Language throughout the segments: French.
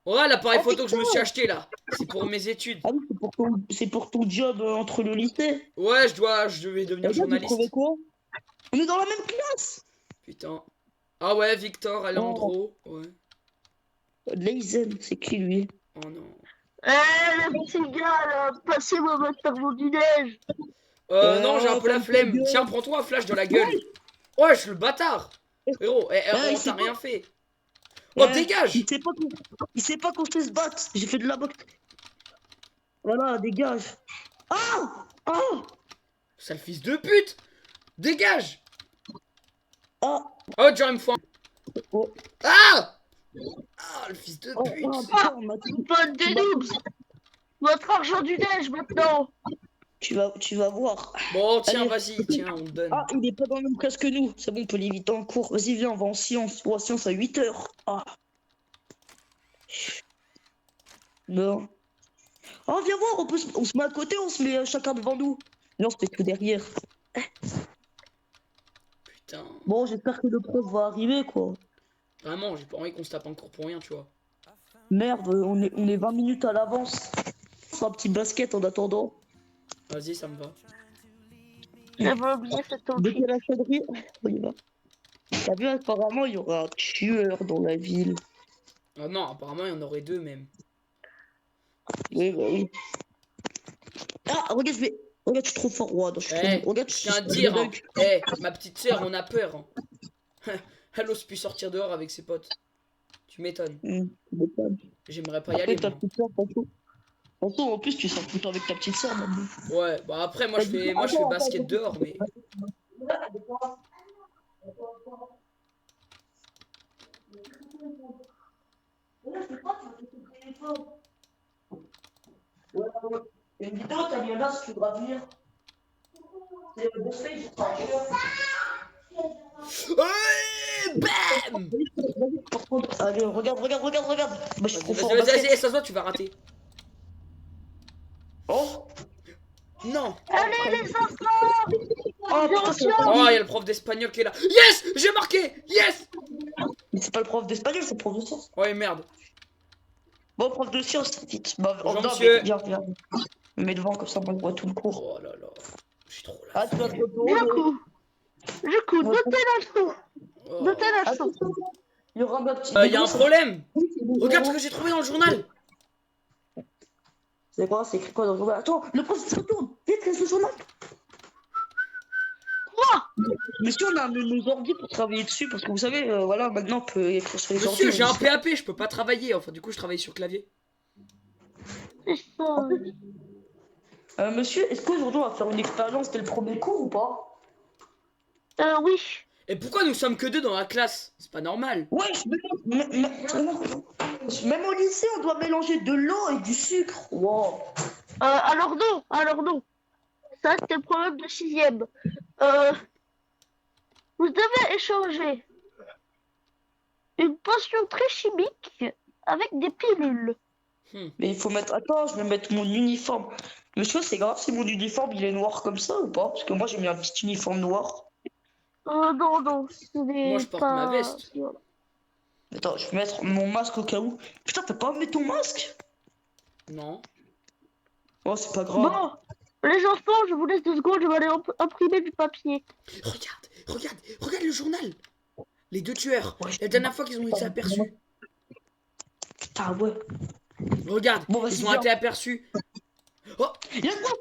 Ouais, l'appareil Oh, photo que je me suis Victor! acheté là. C'est pour mes études. Ah oui, c'est pour ton job entre le lycée. Ouais, je devais devenir Et toi, tu trouvais journaliste. quoi? On est dans la même classe! Putain. Ah ouais, Victor, Oh, Alejandro. Ouais. Leizen, c'est qui lui? Oh non. Le petit gars, là, passez-moi votre tableau du neige. Non, j'ai un peu la Ferme ta flemme. Tiens, gueule! prends-toi un flash dans la gueule. Ouais! Ouais, je suis le bâtard. Frérot, Il on t'a sait pas, rien fait. Oh, il dégage. sait pas il sait pas qu'on sait se battre. J'ai fait de la boxe. Voilà, dégage. Ah! Ah! Sale fils de pute. Dégage. Ah! Oh, Jeremy Foin. Oh, Ah. Ah, le fils de oh, pute. oh, putain, on m'a tout. Bonne des noobs. Votre argent du neige, maintenant. Tu vas voir. Bon, tiens, Allez. vas-y, tiens, on te donne. Ah, il est pas dans le même classe que nous. C'est bon, on peut l'éviter en cours. Vas-y, viens, on va en sciences. Ou en sciences à 8 h. Ah. Non. Oh, viens voir, on se met à côté, on se met chacun devant nous. Non, c'est que derrière. Putain. Bon, j'espère que le prof va arriver, quoi. Vraiment, j'ai pas envie qu'on se tape en cours pour rien, tu vois. Merde, on est 20 minutes à l'avance. On fera un petit basket en attendant. Vas-y, ça me va. J'avais oublié cette Dès entrée. qu'il y a la sonnerie, on y va. T'as vu, apparemment, il y aura un tueur dans la ville. Ah non, apparemment, il y en aurait deux même. Oui, bah oui. Ah, regarde, regarde, je suis trop fort. Ouais, non, je suis trop Eh, nul. Regarde, je je tiens à te je dire, hein. dunk. Eh, ma petite sœur, on a peur, hein. Elle ose plus sortir dehors avec ses potes. Tu m'étonnes. Tu m'étonnes. J'aimerais pas y Après, aller, ta moi. petite soeur, Pancho. Pancho, en plus, tu sors tout le temps avec ta petite soeur, maintenant. Ouais, bah après, moi, je fais basket dehors, mais... Il y a une vidéo, t'as mis là si tu voudras venir. C'est le bon stage, Ouais, bam. allez, regarde. Bah, je suis trop Vas-y, fort vas-y, en vas-y, basket. vas-y, ça se voit, tu vas rater. Oh, Non. Allez, les enfants. oh putain, c'est Oh, il y a le prof d'espagnol qui est là. Yes, j'ai marqué. Yes. Mais c'est pas le prof d'espagnol, c'est le prof de sciences. Ouais, merde. Bon, prof de sciences, vite. Bah, oh, Bonjour, non, monsieur. mais viens. Je me mets devant, comme ça, moi, je vois tout le cours. Oh là là. Je suis trop là. Ah, tu vas te Du retourner. coup, notez la leçon. Oh. Notez la leçon. Il y aura un petit. Il y a un problème. Regarde ce que j'ai trouvé dans le journal. C'est quoi? C'est écrit quoi dans le journal? Attends, le prof se retourne. Vite, laisse le journal. Quoi? Monsieur, on a nos ordi pour travailler dessus, parce que vous savez, voilà, maintenant on peut écrire sur les Monsieur, ordi. j'ai un PAP, je peux pas travailler. Enfin, du coup, je travaille sur clavier. C'est ça. Monsieur, est-ce qu'aujourd'hui on va faire une expérience dès le premier cours ou pas? Oui. Et pourquoi nous sommes que deux dans la classe? C'est pas normal. Ouais, même au lycée, on doit mélanger de l'eau et du sucre. Wow. Alors non. Ça, c'était le problème de sixième. Vous devez échanger une potion très chimique avec des pilules. Mais il faut mettre. Attends, je vais mettre mon uniforme. Monsieur, c'est grave si mon uniforme il est noir comme ça ou pas? Parce que moi j'ai mis un petit uniforme noir. Non, ce Moi, n'est je porte pas... ma veste. Attends, je vais mettre mon masque au cas où. Putain, t'as pas mis ton masque? Non. Oh, c'est pas grave. Bon, les enfants, je vous laisse 2 secondes, je vais aller imprimer du papier. Regarde le journal. Les deux tueurs. Ouais, La dernière fois qu'ils ont été aperçus. Putain, ouais. Regarde, Bon, vas-y, ils ont viens. été aperçus. Oh, Il y a quoi?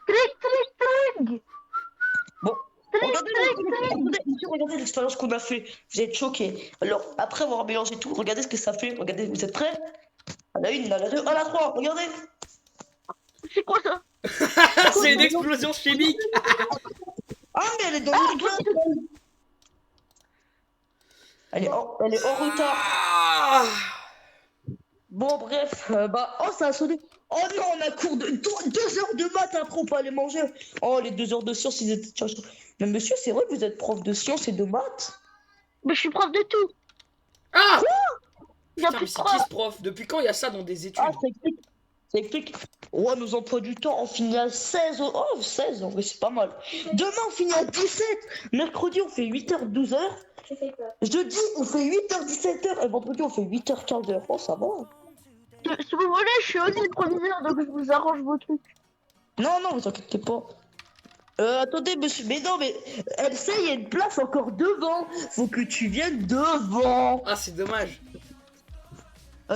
Tring. Bon, regardez l'expérience qu'on a fait. Vous êtes choqués. Alors, après avoir mélangé tout, regardez ce que ça fait. Regardez, vous êtes prêts? À la une, à la deux, à la trois, regardez. C'est quoi ça? c'est une explosion chimique. Ah, mais elle est dans le glace. Elle est hors retard. Ah. Bon, bref, oh, ça a sonné. Oh non, on a cours de 2 heures de maths, après on peut aller manger. Oh, les 2 heures de sciences, ils étaient. Mais monsieur, c'est vrai que vous êtes prof de sciences et de maths? Mais je suis prof de tout. Ah. Il y a Putain, mais plus de c'est qui prof. ce prof? Depuis quand il y a ça dans des études? Ah, ça explique. Ça explique. Ouais, nos emplois du temps, on finit à 16. Oh, 16, en vrai, c'est pas mal. Demain, on finit à 17. Mercredi, on fait 8h, 12h. Je dis, on fait 8h, 17h, et vendredi, on fait 8h, 15h. Oh, ça va. Si vous voulez, je suis aussi le proviseur, donc je vous arrange vos trucs. Non, non, vous inquiétez pas. Attendez, monsieur, mais non, mais elle sait, il y a une place encore devant. Faut que tu viennes devant. Ah, c'est dommage.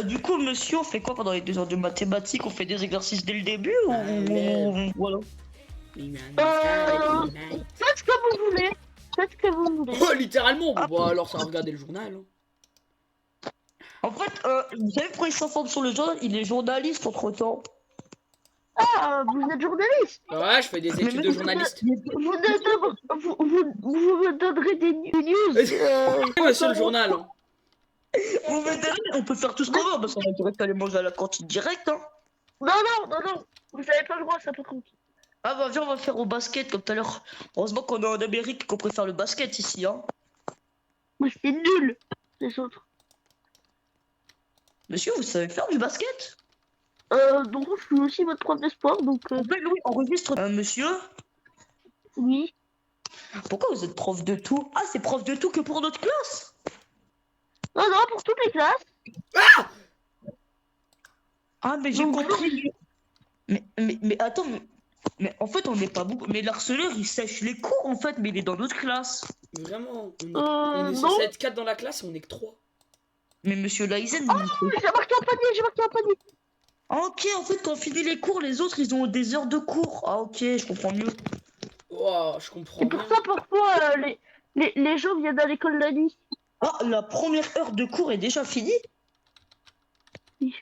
Du coup, monsieur, on fait quoi pendant les 2 heures de mathématiques? On fait des exercices dès le début ou voilà? Faites ce que vous voulez. Faites ce que vous voulez. Oh, littéralement. Bon, bah, alors ça va regarder le journal. Hein. En fait, vous savez pourquoi il s'informe sur le journal? Il est journaliste entre-temps. Ah, vous êtes journaliste. Ouais, je fais des études de journaliste. Vous me donnerez des news. Ouais, c'est le journal. Hein. Vous m'aiderez, on peut faire tout ce qu'on veut, parce qu'on va direct aller manger à la cantine direct, hein. Non. Vous avez pas le droit, ça peut compter. Ah bah viens, on va faire au basket comme tout à l'heure. Heureusement qu'on est en Amérique et qu'on préfère le basket ici, hein. Mais c'est nul, les autres. Monsieur, vous savez faire du basket? Donc je suis aussi votre prof de sport, donc Oui, enregistre. Monsieur, oui. pourquoi vous êtes prof de tout? Ah, c'est prof de tout que pour notre classe? Non, pour toutes les classes. Ah, mais j'ai Donc, compris. Mais attends, mais en fait, on n'est pas beaucoup. Mais l'harceleur, il sèche les cours, en fait, mais il est dans notre classe. Vraiment. On est non. censé être 4 dans la classe et on est que 3. Mais monsieur Lysen, J'ai marqué un panier. Ah, ok, en fait, quand on finit les cours, les autres, ils ont des heures de cours. Ah, ok, je comprends mieux. Oh, je comprends C'est pour bien. ça pourquoi les gens viennent à l'école la nuit. Ah, la première heure de cours est déjà finie? Oui.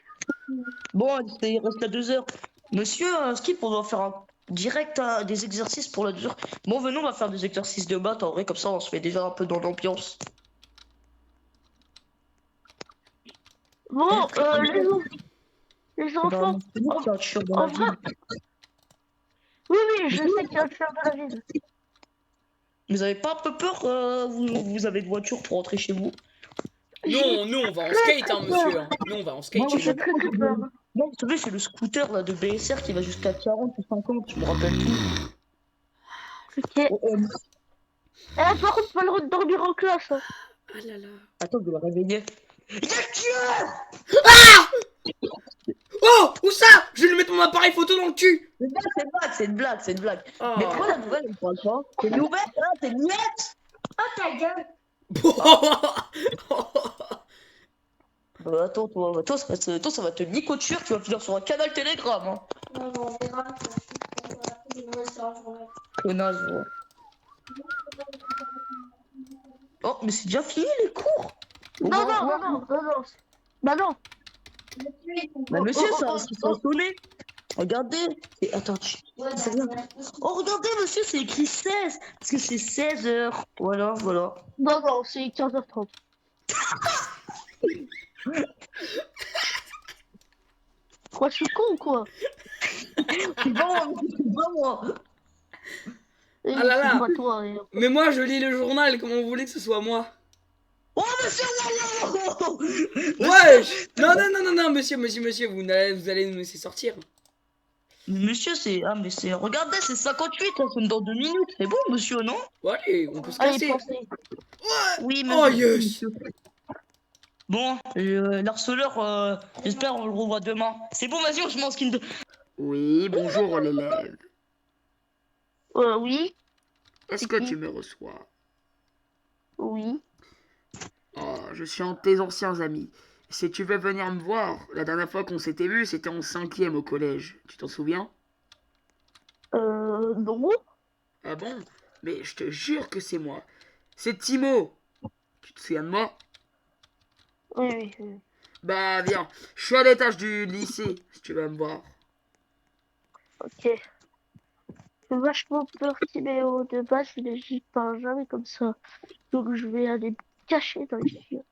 Bon, il reste la 2 heures. Monsieur, Skip, on doit faire un direct des exercices pour la 2 heures. Bon, venons, on va faire des exercices de maths, en vrai, comme ça, on se met déjà un peu dans l'ambiance. Bon, les enfants. En vrai. Oui, je sais qu'il y a le faire de la ville. Vous avez pas un peu peur, vous avez une voiture pour rentrer chez vous? Non, nous on va en skate, hein, monsieur. Hein. Nous on va en skate. Non, chez J'ai nous. très peur. Non, vous savez, c'est le scooter là de BSR qui va jusqu'à 40 ou 50, je me rappelle plus. Ok. Oh, Par contre, pas le droit de dormir en classe. Hein. Ah là là. attends, je vais la réveiller. Oh, où ça? Je vais lui mettre mon appareil photo dans le cul. C'est une blague, c'est une blague. Oh. Mais pourquoi la nouvelle, elle parle pas? C'est une nouvelle, là, c'est une muette. Oh, ta gueule. Attends, toi, ça va te nicoture, tu vas finir sur un canal Telegram, hein. Non, on verra. Connasse, gros. Oh, mais c'est déjà fini les cours. Non. Bah non. Bah, monsieur, ça a sonné. Regardez. Attends, oh, regardez, monsieur, c'est écrit 16. Parce que c'est 16 heures. Voilà. Non, c'est 15h30. Quoi, je suis con ou quoi? C'est pas moi. Ah là là. Pas toi, Mais moi je lis le journal, comment vous voulez que ce soit moi? Oh, monsieur, non. Wesh! Non, monsieur, vous allez nous laisser sortir. Monsieur, c'est. Ah, mais c'est. Regardez, c'est 58, ça sonne dans 2 minutes. C'est bon, monsieur, non? Bon, allez, on peut se Allez, casser. pensez. Oui, Oh, yes! Bon, l'harceleur, j'espère on le revoit demain. C'est bon, vas-y, on se met en skin de. Oui, bonjour l'élève. Oui. Est-ce que tu me reçois? Oui. Oh, je suis un de tes anciens amis. Si tu veux venir me voir, la dernière fois qu'on s'était vu, c'était en 5e au collège. Tu t'en souviens? Non. Ah bon? Mais je te jure que c'est moi. C'est Timo. Tu te souviens de moi? Oui. Bah viens, je suis à l'étage du lycée, si tu veux me voir. Ok. J'ai vachement peur, Timéo. De base, j'y parle jamais comme ça. Donc, je vais aller me cacher dans les filles.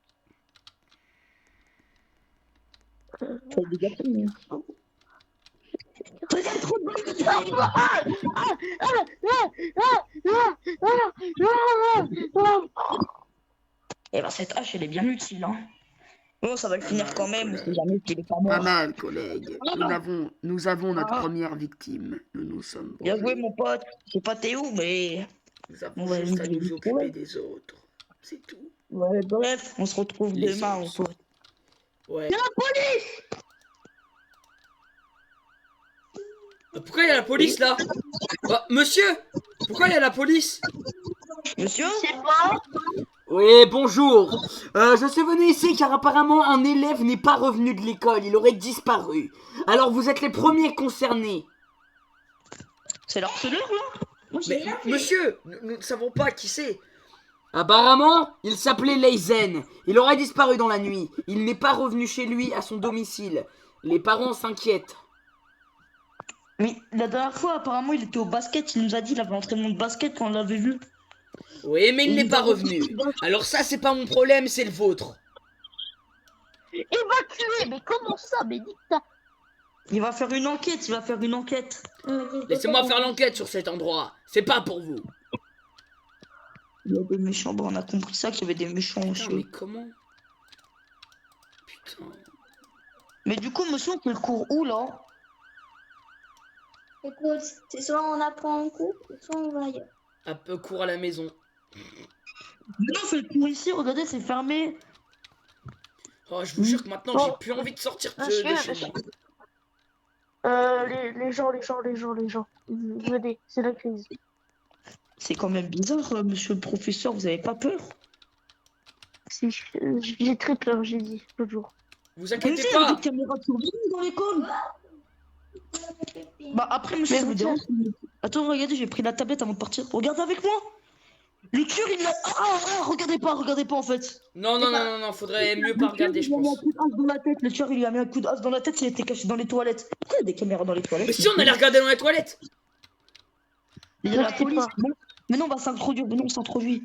Eh ben, cette hache, elle est bien utile, hein. Bon, ça va le finir quand même, c'est jamais qu'il est pas mort. Pas mal, collègue. Nous avons notre première victime. Nous sommes Bien joué, brûlés. mon pote. Je sais pas t'es où, mais. Nous avons Ouais, juste à oui, nous oui. occuper des autres. C'est tout. Ouais, bref, on se retrouve Les demain, autres mon sont- pote. Ouais. La police! Pourquoi il y a la police là? Monsieur! Pourquoi il y a la police? Monsieur? Je sais pas. Oui, bonjour. Je suis venu ici car apparemment un élève n'est pas revenu de l'école, il aurait disparu. Alors vous êtes les premiers concernés. C'est l'harceleur, là? Moi, j'ai Mais rien fait. monsieur, nous ne savons pas qui c'est. Apparemment, il s'appelait Leizen. Il aurait disparu dans la nuit. Il n'est pas revenu chez lui à son domicile. Les parents s'inquiètent. Mais la dernière fois, apparemment, il était au basket. Il nous a dit qu'il avait l'entraînement de basket quand on l'avait vu. Oui, mais il Et n'est il pas doit- revenu. Alors ça, c'est pas mon problème, c'est le vôtre. Évacué, mais comment ça? Mais dicta. Il va faire une enquête, il va faire une enquête. Laissez-moi faire l'enquête sur cet endroit. C'est pas pour vous. Il y a des méchants. Bon, on a compris ça, qu'il y avait des méchants, Putain, monsieur. mais comment? Putain. Mais du coup, monsieur, on fait le cours où, là? Écoute, c'est soit on apprend un coup, soit on va ailleurs. Un peu court à la maison. Non, on fait le cours ici, regardez, c'est fermé. Oh, je vous jure que maintenant, j'ai plus envie de sortir de Monsieur, chez monsieur. moi. Les gens. Venez, c'est la crise. C'est quand même bizarre, monsieur le professeur, vous avez pas peur? J'ai très peur, j'ai dit, l'autre jour. Vous Mais inquiétez il y a pas. des caméras de surveillance dans l'école. Bah après, monsieur, Mais ça me vous dérange. Attends, regardez, j'ai pris la tablette avant de partir. Regardez avec moi. Le tueur, il m'a... regardez pas en fait. Non, faudrait mieux pas regarder, je Il a mis un pense. coup de hache dans la tête. Le tueur, il lui a mis un coup de hache dans la tête, il était caché dans les toilettes. Pourquoi il y a des caméras dans les toilettes? Mais si on allait regarder dans les toilettes. Il y a la Je sais police. pas. Bon. Mais non, on va s'introduire. Mais non, on s'introduit.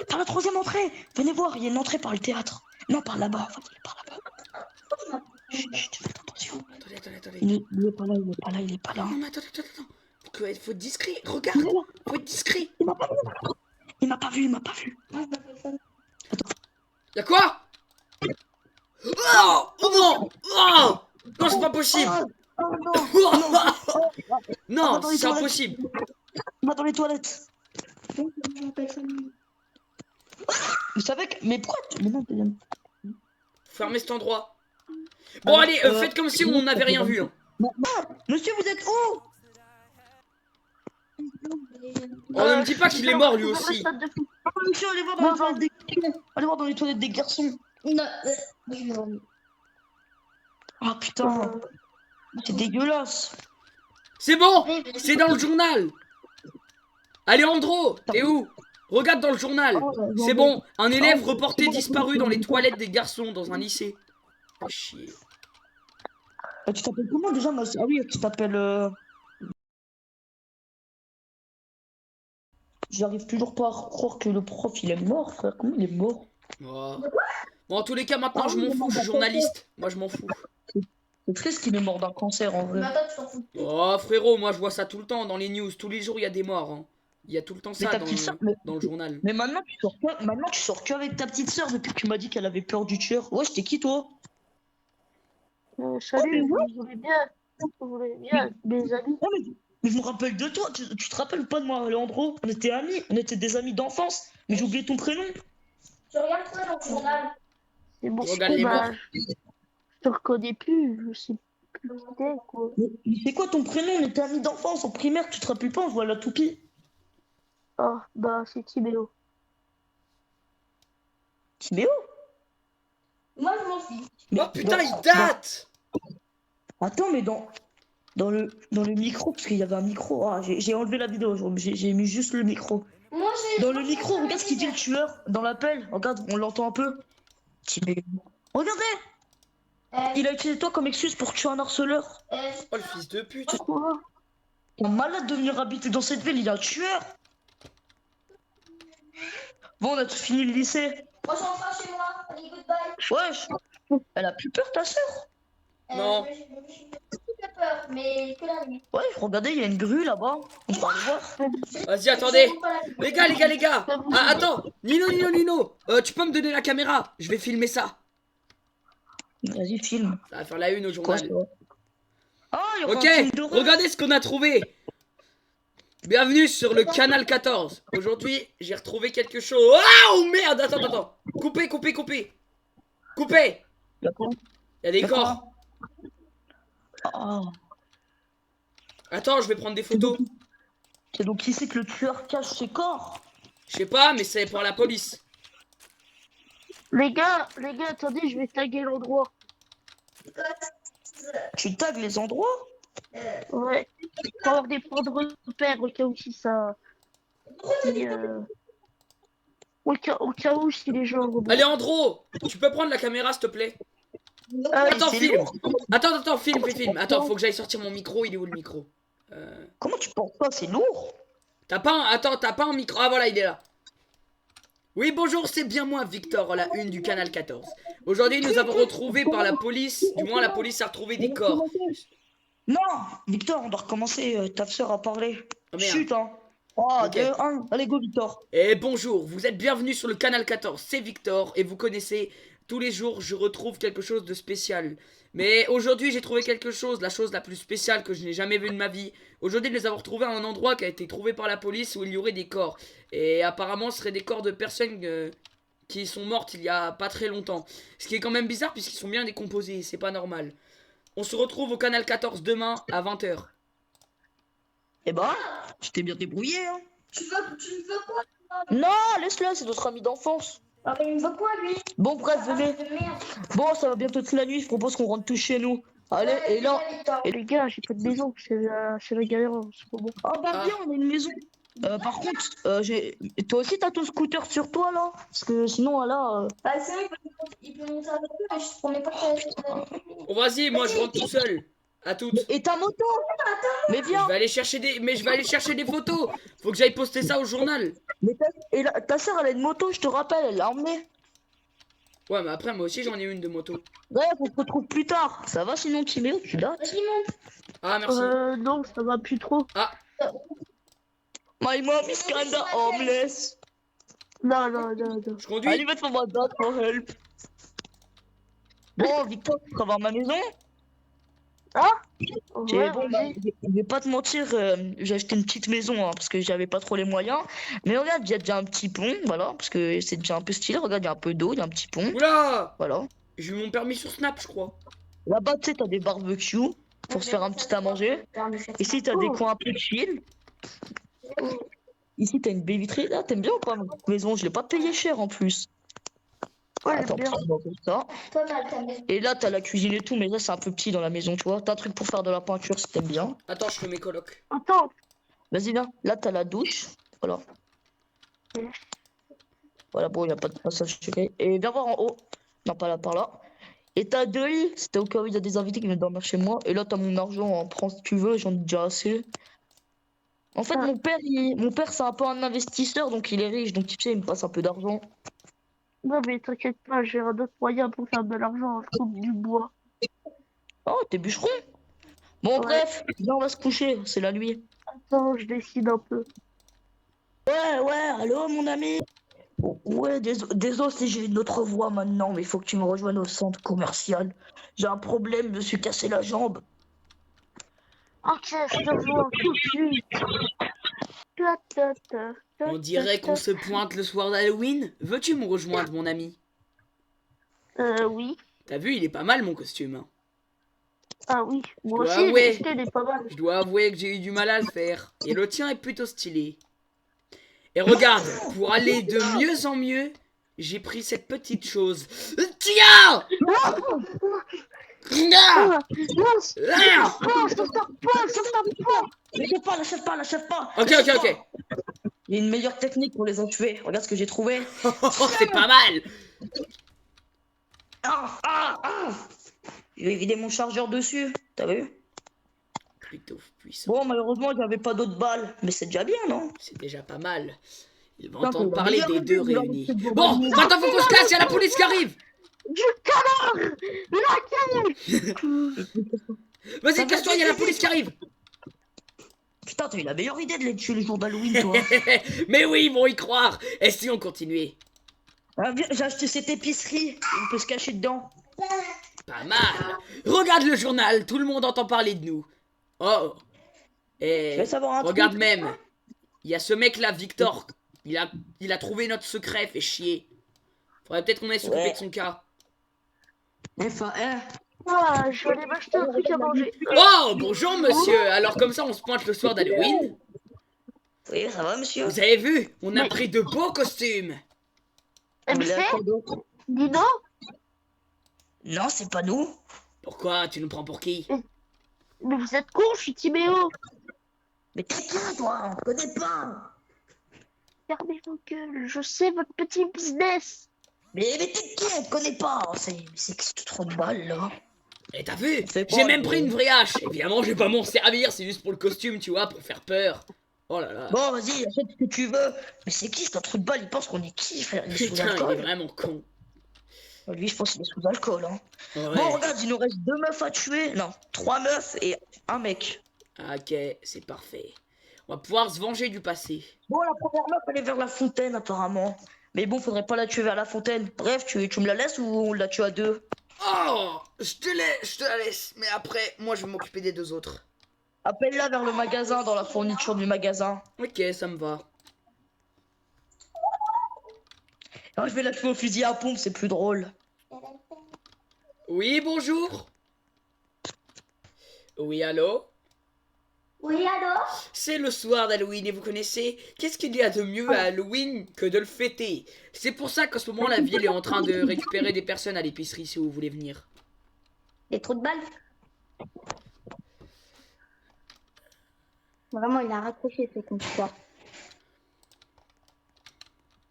Par la troisième entrée. Venez voir, il y a une entrée par le théâtre. Non, par là-bas. Enfin, par là-bas. Chut, faites attention. Attendez. Il est pas là, il est pas là, il est pas là. Non, mais attends. Faut être discret. Regarde. Il est là. Faut être discret. Il m'a pas vu. Il m'a pas vu, il m'a pas vu. Y'a quoi? Oh non. Oh non, c'est pas possible. Oh non, Non, dans les c'est toilettes. impossible. il va dans les toilettes. Vous savez que... Mais pourquoi Mais non, Fermez cet endroit. Bon, allez, faites comme si on n'avait rien vu. Hein. Monsieur, vous êtes où? Oh, ne me dis pas qu'il est mort lui aussi. Monsieur, allez voir dans les toilettes des garçons. Allez voir dans les toilettes des garçons. Non, Ah putain, c'est dégueulasse. C'est bon. C'est dans le journal. Allez, Andro, t'es où? Regarde dans le journal. C'est bon, un élève reporté disparu dans les toilettes des garçons dans un lycée. Oh, chier. Tu t'appelles comment déjà? Ah oui, tu t'appelles... J'arrive toujours pas à croire que le prof il est mort, frère. Comment il est mort? Oh. Bon, en tous les cas, maintenant, je m'en fous, je suis journaliste. Moi, je m'en fous. C'est triste qu'il est mort d'un cancer en vrai. mais toi, tu t'en fous. Oh, frérot, moi, je vois ça tout le temps dans les news. Tous les jours, il y a des morts. Hein. Il y a tout le temps Mais ça ta dans petite le, sœur, dans le journal. mais maintenant tu sors que avec ta petite sœur depuis que tu m'as dit qu'elle avait peur du tueur. Ouais, j'étais qui toi? Salut, Oh, vous voulez bien? Vous voulez bien, mes amis? Oh, mais je me rappelle de toi. Tu te rappelles pas de moi, Leandro? On était amis, on était des amis d'enfance. Mais j'ai oublié ton prénom. Tu regardes quoi dans le journal? C'est bon, Regarde les morts. je te reconnais plus, je sais plus qui t'es, quoi. Mais c'est quoi ton prénom? On était amis d'enfance en primaire. Tu te rappelles pas? On voit la toupie. Oh, bah, c'est Tibéo. Timéo? Moi, je m'en fiche. Oh putain, il date. Attends, mais dans le micro, parce qu'il y avait un micro. Ah, j'ai enlevé la vidéo. J'ai mis juste le micro. Moi, j'ai. Dans le micro, regarde ce qu'il dit le tueur. Dans l'appel, regarde, on l'entend un peu. Timéo. Regardez! Il a utilisé toi comme excuse pour tuer un harceleur. Oh, le fils de pute. Quoi? T'es malade de venir habiter dans cette ville, il y a un tueur. Bon, on a tout fini le lycée. Moi, je rentre chez moi. Allez, goodbye. Wesh, elle a plus peur ta soeur? Non. J'ai peur, mais que la nuit. Ouais, regardez, il y a une grue là-bas. On va aller voir. Vas-y, attendez. Je pas la nuit. Les gars. Ah, attends. Nino. Tu peux me donner la caméra? Je vais filmer ça. Vas-y, filme. Ça va faire la une au Quoi, journal. ça? Ah, il y aura Ok, un film d'horreur. regardez ce qu'on a trouvé. Bienvenue sur le canal 14. Aujourd'hui, j'ai retrouvé quelque chose. Oh merde, attends. Coupez. Coupez. D'accord. Il y a des D'accord. corps. Oh. Attends, je vais prendre des photos. C'est donc ici que le tueur cache ses corps. Je sais pas, mais c'est pour la police. Les gars, attendez, je vais taguer l'endroit. Tu tags les endroits? Ouais. Pour avoir des points de repère au cas où si ça. Si, au cas où si les gens. Alejandro, tu peux prendre la caméra, s'il te plaît? Attends, c'est filme. lourd. Attends, filme. Attends, faut que j'aille sortir mon micro. Il est où le micro? Comment tu penses pas? C'est lourd. T'as pas un micro? Ah voilà, il est là. Oui, bonjour, c'est bien moi, Victor, la une du canal 14. Aujourd'hui, nous avons retrouvé par la police, du moins la police a retrouvé des corps. Non, Victor, on doit recommencer. Ta soeur a parlé. Oh, merde. Chut, hein. 3, Ok. 2, 1. Allez, go, Victor. Et bonjour, vous êtes bienvenus sur le canal 14, c'est Victor, et vous connaissez, tous les jours, je retrouve quelque chose de spécial. Mais aujourd'hui, j'ai trouvé quelque chose, la chose la plus spéciale que je n'ai jamais vue de ma vie. Aujourd'hui, nous avons retrouvé un endroit qui a été trouvé par la police où il y aurait des corps. Et apparemment, ce seraient des corps de personnes qui sont mortes il y a pas très longtemps. Ce qui est quand même bizarre puisqu'ils sont bien décomposés, c'est pas normal. On se retrouve au canal 14 demain à 20 h. Eh ben, tu t'es bien débrouillé, hein. Tu me veux quoi? Non, laisse-le, c'est notre ami d'enfance. Ah, mais il me veut quoi, lui? Bon, bref, venez. Ah, merde. Bon, ça va bientôt être la nuit, je propose qu'on rentre tous chez nous. Allez, et là. Les gars, j'ai pas de maison, c'est la galère en ce moment. Ah bah bien, on a une maison. Par contre, toi aussi t'as ton scooter sur toi là? Parce que sinon là. Bah, sinon, il peut monter avec nous, mais je te promets pas que. Bon, vas-y, moi je rentre tout seul. À toutes. Et ta moto? Mais viens. Je vais aller chercher des photos. Faut que j'aille poster ça au journal. Mais ta soeur elle a une moto, je te rappelle, elle l'a emmenée. Ouais, mais après, moi aussi j'en ai une de moto. Ouais, on se retrouve plus tard. Ça va sinon, Timéo, tu dates? Vas-y, monte. Ah, merci. Non, ça va plus trop. Ah, My mom is kinda homeless. Non. je conduis. Allez, va for my dad for help. Bon, Victor, tu vas voir ma maison? Ouais, Bon, vas-y. je vais pas te mentir, j'ai acheté une petite maison hein, parce que j'avais pas trop les moyens. Mais regarde, il y a déjà un petit pont, voilà, parce que c'est déjà un peu stylé. Regarde, il y a un peu d'eau, il y a un petit pont, Oula, voilà. j'ai eu mon permis sur Snap, je crois. Là-bas, tu sais, t'as des barbecues pour se faire un petit à manger. Ici, t'as des coins un peu chill. Ici, t'as une baie vitrée. Là, t'aimes bien ou pas ma maison? Je l'ai pas payé cher en plus. Ouais, Attends, j'aime bien. prends-moi comme ça. Pas mal, ta maison. Et là, t'as la cuisine et tout, mais là, c'est un peu petit dans la maison, tu vois. T'as un truc pour faire de la peinture si t'aimes bien. Attends, je fais mes colocs. Attends. Vas-y, viens. Là, t'as la douche. Voilà. Voilà, bon, il n'y a pas de passage secret. Et viens voir en haut. Non, pas là, par là. Et t'as deux lits. C'était au cas où il y a des invités qui viennent dormir chez moi. Et là, t'as mon argent. Hein. Prends si tu veux, j'en ai déjà assez. En fait, Ah. mon père, c'est un peu un investisseur, donc il est riche. Donc, tu sais, il me passe un peu d'argent. Non, mais t'inquiète pas, j'ai un autre moyen pour faire de l'argent. Je coupe du bois. Oh, t'es bûcheron. Bon, Ouais. bref, viens, on va se coucher. C'est la nuit. Attends, je décide un peu. Ouais, allô, mon ami. Oh, ouais, désolé si j'ai une autre voix maintenant, mais il faut que tu me rejoignes au centre commercial. J'ai un problème, je me suis cassé la jambe. Ok, je te rejoins tout de suite. On dirait qu'on se pointe le soir d'Halloween. Veux-tu me rejoindre, mon ami? Oui. T'as vu, il est pas mal mon costume. Hein. Ah oui, moi dois aussi, avouer. le style est pas mal. Je dois avouer que j'ai eu du mal à le faire. Et le tien est plutôt stylé. Et regarde, pour aller de mieux en mieux, j'ai pris cette petite chose. Tiens! Ah, Ah! mince, Ah! je te sors pas. Lâche pas. Ok. Il y a une meilleure technique pour les en tuer. Regarde ce que j'ai trouvé. Oh, c'est pas mal. Je vais vider mon chargeur dessus. T'as vu? Plutôt puissant. Bon, malheureusement, j'avais pas d'autres balles. Mais c'est déjà bien, non? C'est déjà pas mal. Ils vont Putain, entendre c'est parler la des meilleure deux idée de réunis. lancer de Bon, bombardier. maintenant faut qu'on se casse, il y a la police qui arrive. Du canard. La canne. Vas-y, casse-toi, il y a la police qui arrive. Putain, t'as eu la meilleure idée de les tuer le jour d'Halloween, toi. Mais oui, ils vont y croire. Et si on continuait? Ah, viens, j'ai acheté cette épicerie. On peut se cacher dedans. Pas mal. Regarde le journal, tout le monde entend parler de nous. Oh. Je Et vais savoir un regarde truc. même, Il y a ce mec là, Victor. Il a trouvé notre secret, fait chier. Faudrait peut-être qu'on aille s'occuper Ouais. de son cas. FAR. Ah, je vais aller m'acheter un truc à manger. Oh, bonjour monsieur. Alors comme ça, on se pointe le soir d'Halloween. Oui, ça va, monsieur? Vous avez vu? On a Mais- pris de beaux costumes. Eh, mais Il y a c'est quoi d'autre? Dino? Non, c'est pas nous. Pourquoi? Tu nous prends pour qui? Mais vous êtes con, je suis Timéo. Mais t'es qui, toi? On te connaît pas. Fermez vos gueules, je sais votre petit business. Mais t'es qui? On te connaît pas. C'est que c'est trop de balles, là. Et t'as vu? C'est quoi, J'ai même le- pris une vraie hache. Évidemment, je vais pas m'en servir, c'est juste pour le costume, tu vois, pour faire peur. Oh là là. Bon, vas-y, achète ce que tu veux. Mais c'est qui, c'est un trou de balle? Il pense qu'on est qui, frère? Il est sous Putain, il est alcool. vraiment con. Lui, je pense qu'il est sous alcool, hein. Ouais. Bon, regarde, il nous reste 2 meufs à tuer. Non, 3 meufs et un mec. Ok, c'est parfait. On va pouvoir se venger du passé. Bon, la première meuf, elle est vers la fontaine, apparemment. Mais bon, faudrait pas la tuer vers la fontaine. Bref, tu me la laisses ou on la tue à 2? Oh, je te la laisse. Mais après, moi, je vais m'occuper des 2 autres. Appelle-la vers le magasin, dans la fourniture du magasin. Ok, ça me va. Alors, je vais la tuer au fusil à pompe, c'est plus drôle. Oui, bonjour. Oui, allô? Oui, alors? C'est le soir d'Halloween et vous connaissez, qu'est-ce qu'il y a de mieux à Halloween que de le fêter? C'est pour ça qu'en ce moment la ville est en train de récupérer des personnes à l'épicerie si vous voulez venir. Les trous de balles? Vraiment, il a raccroché, c'est comme ça.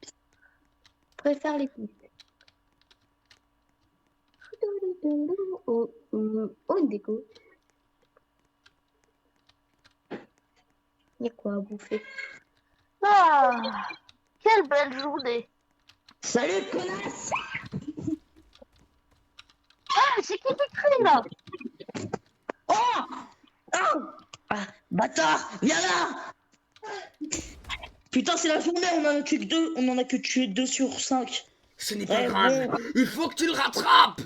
Je préfère les pistes. Oh, une déco. Il y a quoi à bouffer? Ah, quelle belle journée. Salut, connasse! Ah, c'est qui crie là? Oh! Ah! Ah, bâtard! Viens là! Putain, c'est la journée, on en a que 2. On en a que tué 2 sur 5. Ce n'est pas Ouais, grave, bon. il faut que tu le rattrapes.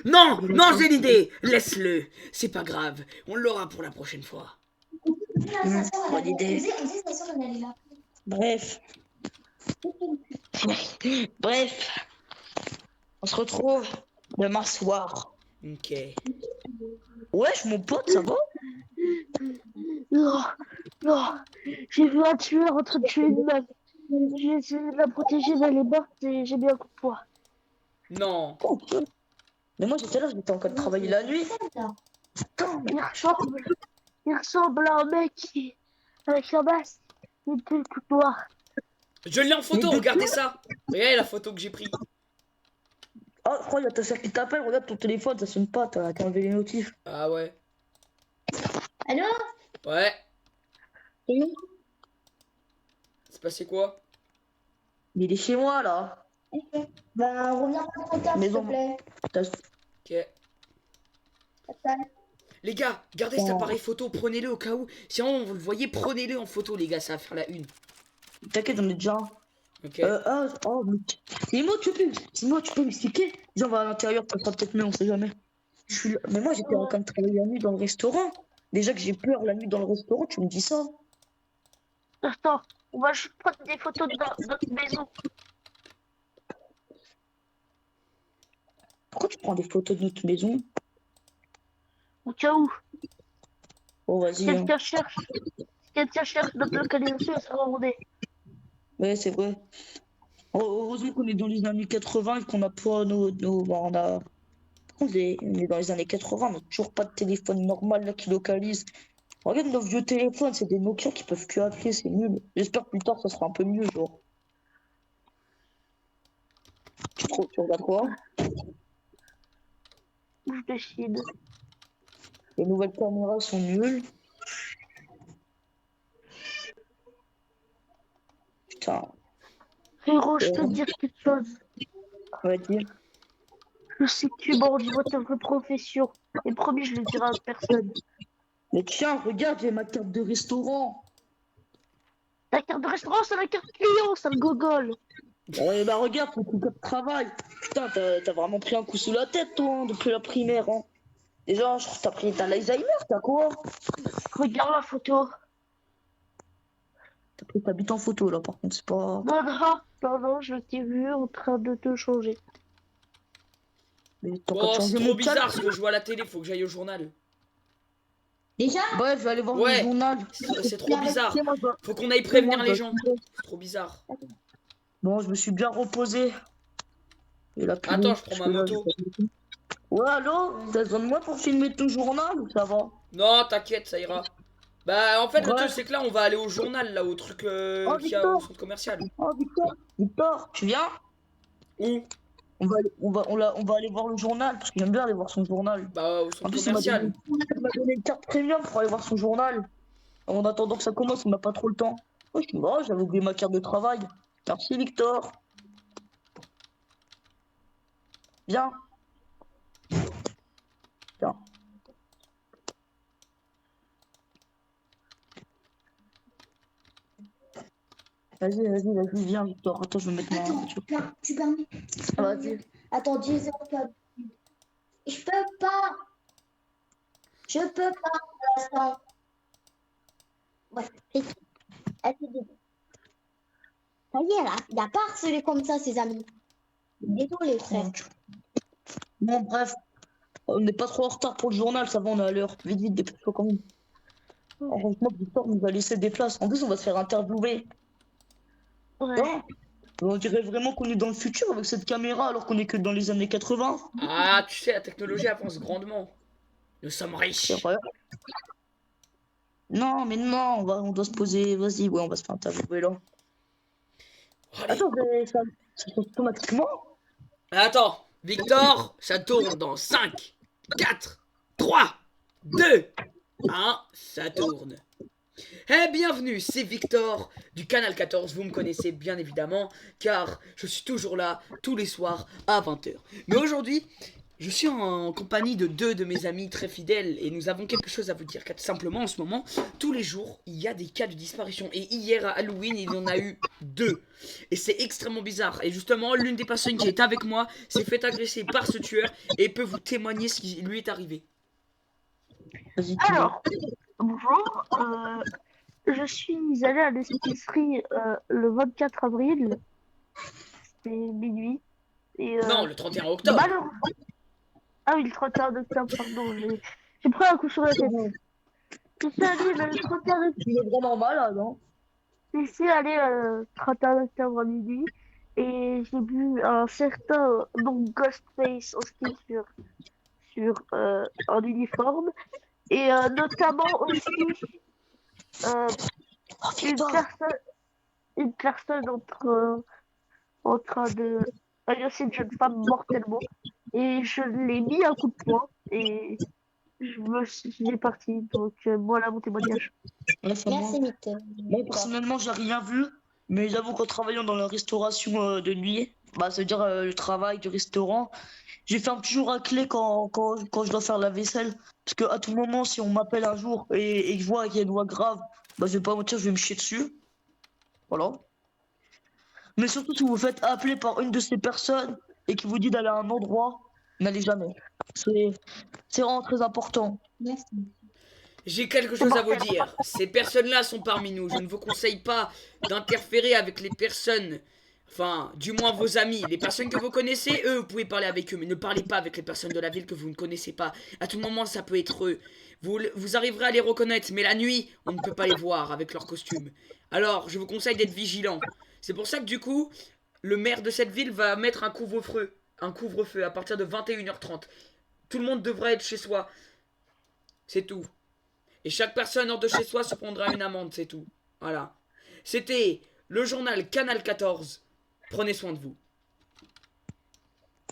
Non, non, j'ai l'idée, laisse-le. C'est pas grave, on l'aura pour la prochaine fois. Bonne idée. Bref. Bref. On se retrouve demain soir. Ok. Wesh, mon pote, ça va? Non, non, j'ai vu un tueur en train de tuer une meuf. J'ai essayé de la protéger, mais elle est morte et j'ai mis un coup de poing. Non. Ok. Mais moi, j'étais là, j'étais en train de travailler la nuit. Putain, Il ressemble à un mec avec un masque et une telle coupe noire. Je l'ai en photo, Mais de regardez ça. Regardez la photo que j'ai prise. oh, je crois qu'il y a ta soeur qui t'appelle. Regarde ton téléphone, ça sonne pas, t'as enlevé les notifs. Ah ouais. Allô? Ouais. Oui. C'est passé quoi? Mais il est chez moi, là. Bah, reviens pas trop tard, s'il te Maison. plaît. T'as- Ok. Les gars, gardez cet appareil photo, prenez-le au cas où. Si vraiment vous le voyez, prenez-le en photo, les gars, ça va faire la une. T'inquiète, j'en ai déjà un. Ok. Oh, mais... Dis-moi, tu peux m'expliquer? Viens, on va à l'intérieur, ça sera peut-être mieux, on sait jamais. Je suis là. Mais moi, j'étais en train de travailler la nuit dans le restaurant. Déjà que j'ai peur la nuit dans le restaurant, tu me dis ça? Attends, on va juste prendre des photos de notre maison. Pourquoi tu prends des photos de notre maison? Au cas où, Oh, si vas-y. Hein. quelqu'un cherche notre localisation, elle sera rendue. Ouais, c'est vrai. Heureusement qu'on est dans les années 80 et qu'on n'a pas bah, on est dans les années 80, on n'a toujours pas de téléphone normal là qui localise. Regarde nos vieux téléphones, c'est des Nokia qui peuvent que appeler, c'est nul. J'espère que plus tard ça sera un peu mieux, genre. Tu regardes quoi? Je décide. Les nouvelles caméras sont nulles. Putain, Frérot, je peux te dire quelque chose. on va dire. Je sais que tu mens, dis-moi ta vraie profession. Et promis, je le dirai à personne. Mais tiens, regarde, j'ai ma carte de restaurant. Ta carte de restaurant, c'est la carte client, c'est le gogol. Ouais, bah regarde, ton coup de travail. Putain, t'as vraiment pris un coup sous la tête, toi, hein, depuis la primaire. Hein. Déjà, je crois que t'as l'Alzheimer, t'as quoi? Regarde la photo. T'as pris ta bite en photo là, par contre, c'est pas. Non, non, non, non, je t'ai vu en train de te changer. Mais t'as qu'à Bon, c'est changer trop mon bizarre calme. ce que je vois à la télé, faut que j'aille au journal. Déjà? Bref, je vais aller voir le Ouais. journal. C'est trop bizarre. Moi, je dois- Faut qu'on aille moi, prévenir je les dois- gens. C'est trop bizarre. Bon, je me suis bien reposé. Et là, plus Attends, long, je prends parce ma que là, moto. Ouais, allô? T'as besoin de moi pour filmer ton journal ou ça va? Non, t'inquiète, ça ira. Bah, en fait, le truc, Bref. c'est que là, on va aller au journal, là, au truc Oh, qu'il y a au Victor! centre commercial. Oh, Victor! Victor, tu viens? Où? On va aller voir le journal, parce que j'aime bien aller voir son journal. Bah, au En centre plus, commercial. il m'a donné une carte premium pour aller voir son journal. En attendant que ça commence, on n'a pas trop le temps. Oh, je suis mort, j'avais oublié ma carte de travail. Merci, Victor. Viens. Viens. Vas-y, viens, Victor. Attends, je vais mettre ma Attends, voiture. tu permets? Vas-y. Attends, 10 heures pas. Je peux pas. Je peux pas pour l'instant. Ouais, elle fait des- Ça y est, là, il n'a pas harcelé comme ça, ses amis. Désolé, frère. Bon, bref. On n'est pas trop en retard pour le journal, ça va, on est à l'heure. Vite, vite, dépêche-toi quand même. Heureusement que Victor nous a laissé des places. En plus, on va se faire interviewer. Ouais. Non, on dirait vraiment qu'on est dans le futur avec cette caméra alors qu'on est que dans les années 80. Ah, tu sais, la technologie avance grandement. Nous sommes riches. C'est vrai. Non, mais non, on doit se poser. Vas-y, ouais, on va se faire interviewer là. Allez. Attends, mais ça tourne automatiquement? Attends, Victor, ça tourne dans 5, 4, 3, 2, 1, ça tourne. Eh, bienvenue, c'est Victor du Canal 14, vous me connaissez bien évidemment, car je suis toujours là tous les soirs à 20h. Mais aujourd'hui, je suis en compagnie de deux de mes amis très fidèles et nous avons quelque chose à vous dire. Car tout simplement, en ce moment, tous les jours, il y a des cas de disparition. Et hier, à Halloween, il y en a eu 2. Et c'est extrêmement bizarre. Et justement, l'une des personnes qui est avec moi s'est fait agresser par ce tueur et peut vous témoigner ce qui lui est arrivé. Vas-y, Alors, bonjour. Je suis allée à l'épicerie le 24 avril. C'était minuit. Et, Non, le 31 octobre. malheureusement. Ah oui, le 31 octobre, pardon. J'ai pris un coup sur la tête. Je suis allée le 31 octobre. Il est vraiment malade, hein. Je suis allée le 31 octobre à minuit. Et j'ai vu un certain donc Ghostface aussi en uniforme. Et notamment aussi Oh, une Victor. personne en train de agresser une jeune femme mortellement. Et je l'ai mis un coup de poing et j'ai parti. Donc voilà mon témoignage. Ouais, ça va. Merci, Victor. Moi, personnellement, j'ai rien vu, mais j'avoue qu'en travaillant dans la restauration de nuit, bah, ça veut dire le travail du restaurant, j'ai fait un petit jour à clé quand je dois faire la vaisselle. Parce qu'à tout moment, si on m'appelle un jour et que je vois qu'il y a une voix grave, bah, je vais pas mentir, je vais me chier dessus. Voilà. Mais surtout, si vous vous faites appeler par une de ces personnes et qui vous dit d'aller à un endroit, n'allez jamais. C'est vraiment très important. Merci. J'ai quelque chose à vous dire. Ces personnes-là sont parmi nous. Je ne vous conseille pas d'interférer avec les personnes. Enfin, du moins vos amis. Les personnes que vous connaissez, eux, vous pouvez parler avec eux. Mais ne parlez pas avec les personnes de la ville que vous ne connaissez pas. À tout moment, ça peut être eux. Vous arriverez à les reconnaître. Mais la nuit, on ne peut pas les voir avec leurs costumes. Alors, je vous conseille d'être vigilant. C'est pour ça que du coup, le maire de cette ville va mettre un couvre-feu. Un couvre-feu à partir de 21h30. Tout le monde devrait être chez soi. C'est tout. Et chaque personne hors de chez soi se prendra une amende, c'est tout. Voilà. C'était le journal Canal 14. Prenez soin de vous.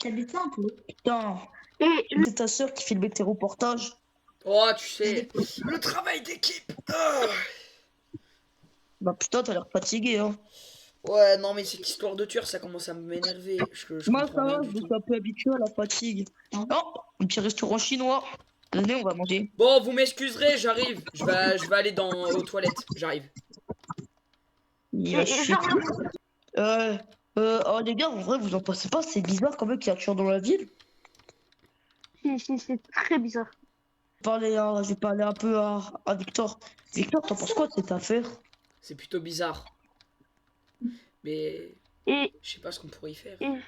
T'habites ça un peu? Putain, Et c'est ta soeur qui filmait tes reportages. Oh, tu sais, le travail d'équipe. Ah. Bah putain, t'as l'air fatigué, hein. Ouais, non, mais cette histoire de tueur, ça commence à m'énerver. Je Moi, comprends ça rien va, du je tout. suis un peu habitué à la fatigue. Ah. Oh, un petit restaurant chinois. Venez, on va manger. Bon, vous m'excuserez, j'arrive. Je vais aller aux toilettes. J'arrive. Il va chier. genre, Oh les gars, en vrai, vous en pensez pas? C'est bizarre quand même qu'il y a un tueur dans la ville. c'est très bizarre. Je vais parler un peu à Victor. Victor, t'en penses quoi de cette affaire? C'est plutôt bizarre. Mais Et, je sais pas ce qu'on pourrait y faire. et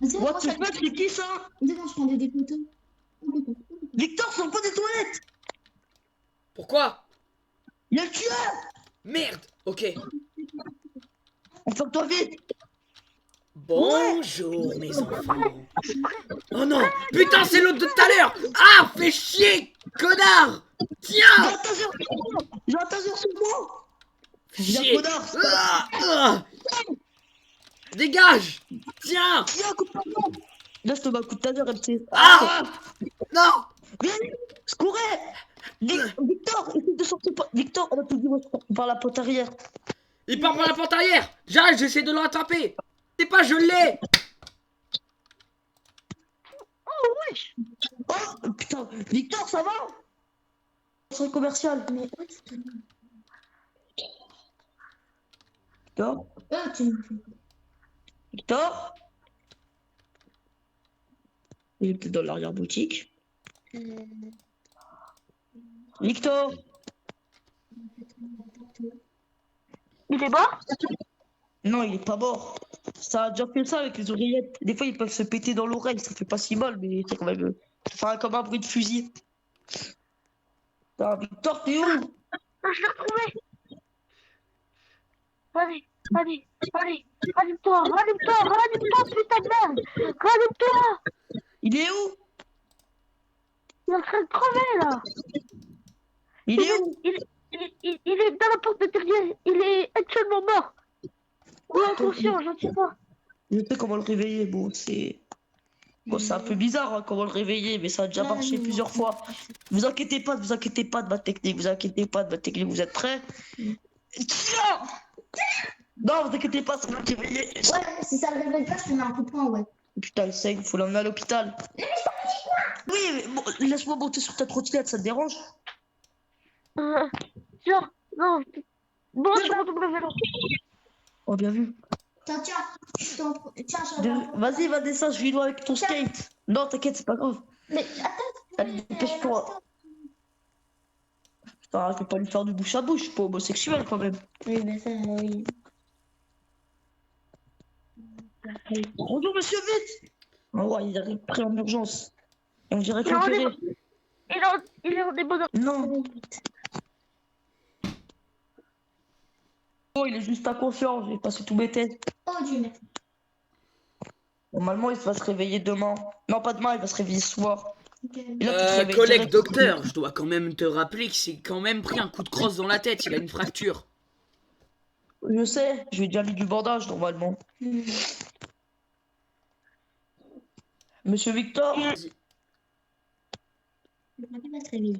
C'est bon, What the fuck, c'est qui ça? c'est bon, je prends des photos. Victor, sors pas des toilettes! Pourquoi? Il y a le tueur! Merde. Ok. Enferme-toi vite! Bonjour mes enfants. Oh non. Putain, c'est l'autre de tout à l'heure. Ah, fais chier, connard. J'ai Tiens. un taser! J'ai un taser sur moi! Viens, Chier. connard! Ah, ah. Dégage. Tiens. Viens, coup de taser! Là, je te mets un coup de taser, MC. Ah. Non. Viens, courez! Victor, essaye de sortir par... Victor, on a tout dit, moi, je sors par la porte arrière. Il part par la porte arrière. J'arrête, j'essaie de le rattraper. C'est pas, je l'ai. oh wesh. Oh, putain, Victor, ça va? Centre commercial. Mais où tu te mets? Victor? Ah, tu me fais. Victor? Il est peut-être dans l'arrière-boutique. Victor? Il est mort? Non, il est pas mort. Ça a déjà fait ça avec les oreillettes. Des fois, ils peuvent se péter dans l'oreille. Ça fait pas si mal, mais c'est quand même. Ça fait comme un bruit de fusil. Putain, Victor, t'es où? Ah, je l'ai retrouvé. Allez, rallume-toi, putain de merde. Rallume-toi. Il est où? Il est en train de crever là. Il est où? Il est dans la porte de derrière. Il est actuellement mort. Ou inconscient, je ne sais pas. Je sais comment le réveiller. Bon, c'est. Bon, c'est un peu bizarre hein, comment le réveiller, mais ça a déjà marché plusieurs fois. Vous inquiétez pas de ma technique. Vous êtes prêts? Tiens! Non, vous inquiétez pas, ça va le réveiller. Ouais, si ça le réveille pas, je te mets un coup de poing, ouais. Putain, le saigne, faut l'emmener à l'hôpital. Oui, mais bon, laisse-moi monter sur ta trottinette, ça te dérange? Tiens, non. Bon, je monte le vélo. Oh, bien vu. Tiens, tiens, je Vas-y, va descendre, je vais loin avec ton skate. Non, t'inquiète, c'est pas grave. Mais attends, Allez, dépêche-toi. Putain, je vais pas lui faire du bouche à bouche, je suis pas homosexuel quand même. oui, mais ça, oui. Bonjour, monsieur, vite! Oh, ouais, il arrive prêt en urgence. Et on dirait Il est en opéré. Il est en des bonhommes. Non, oh, il est juste inconscient, j'ai passé tous mes tests. Oh Dieu, merci. Normalement, il va se réveiller demain. Non, pas demain, il va se réveiller ce soir. Ok. Et là, tu te réveilles Collègue direct. docteur, je dois quand même te rappeler qu'il s'est quand même pris un coup de crosse dans la tête. Il a une fracture. Je sais, je lui ai déjà mis du bandage normalement. Monsieur Victor, Vas-y. Je crois qu'il va se réveiller.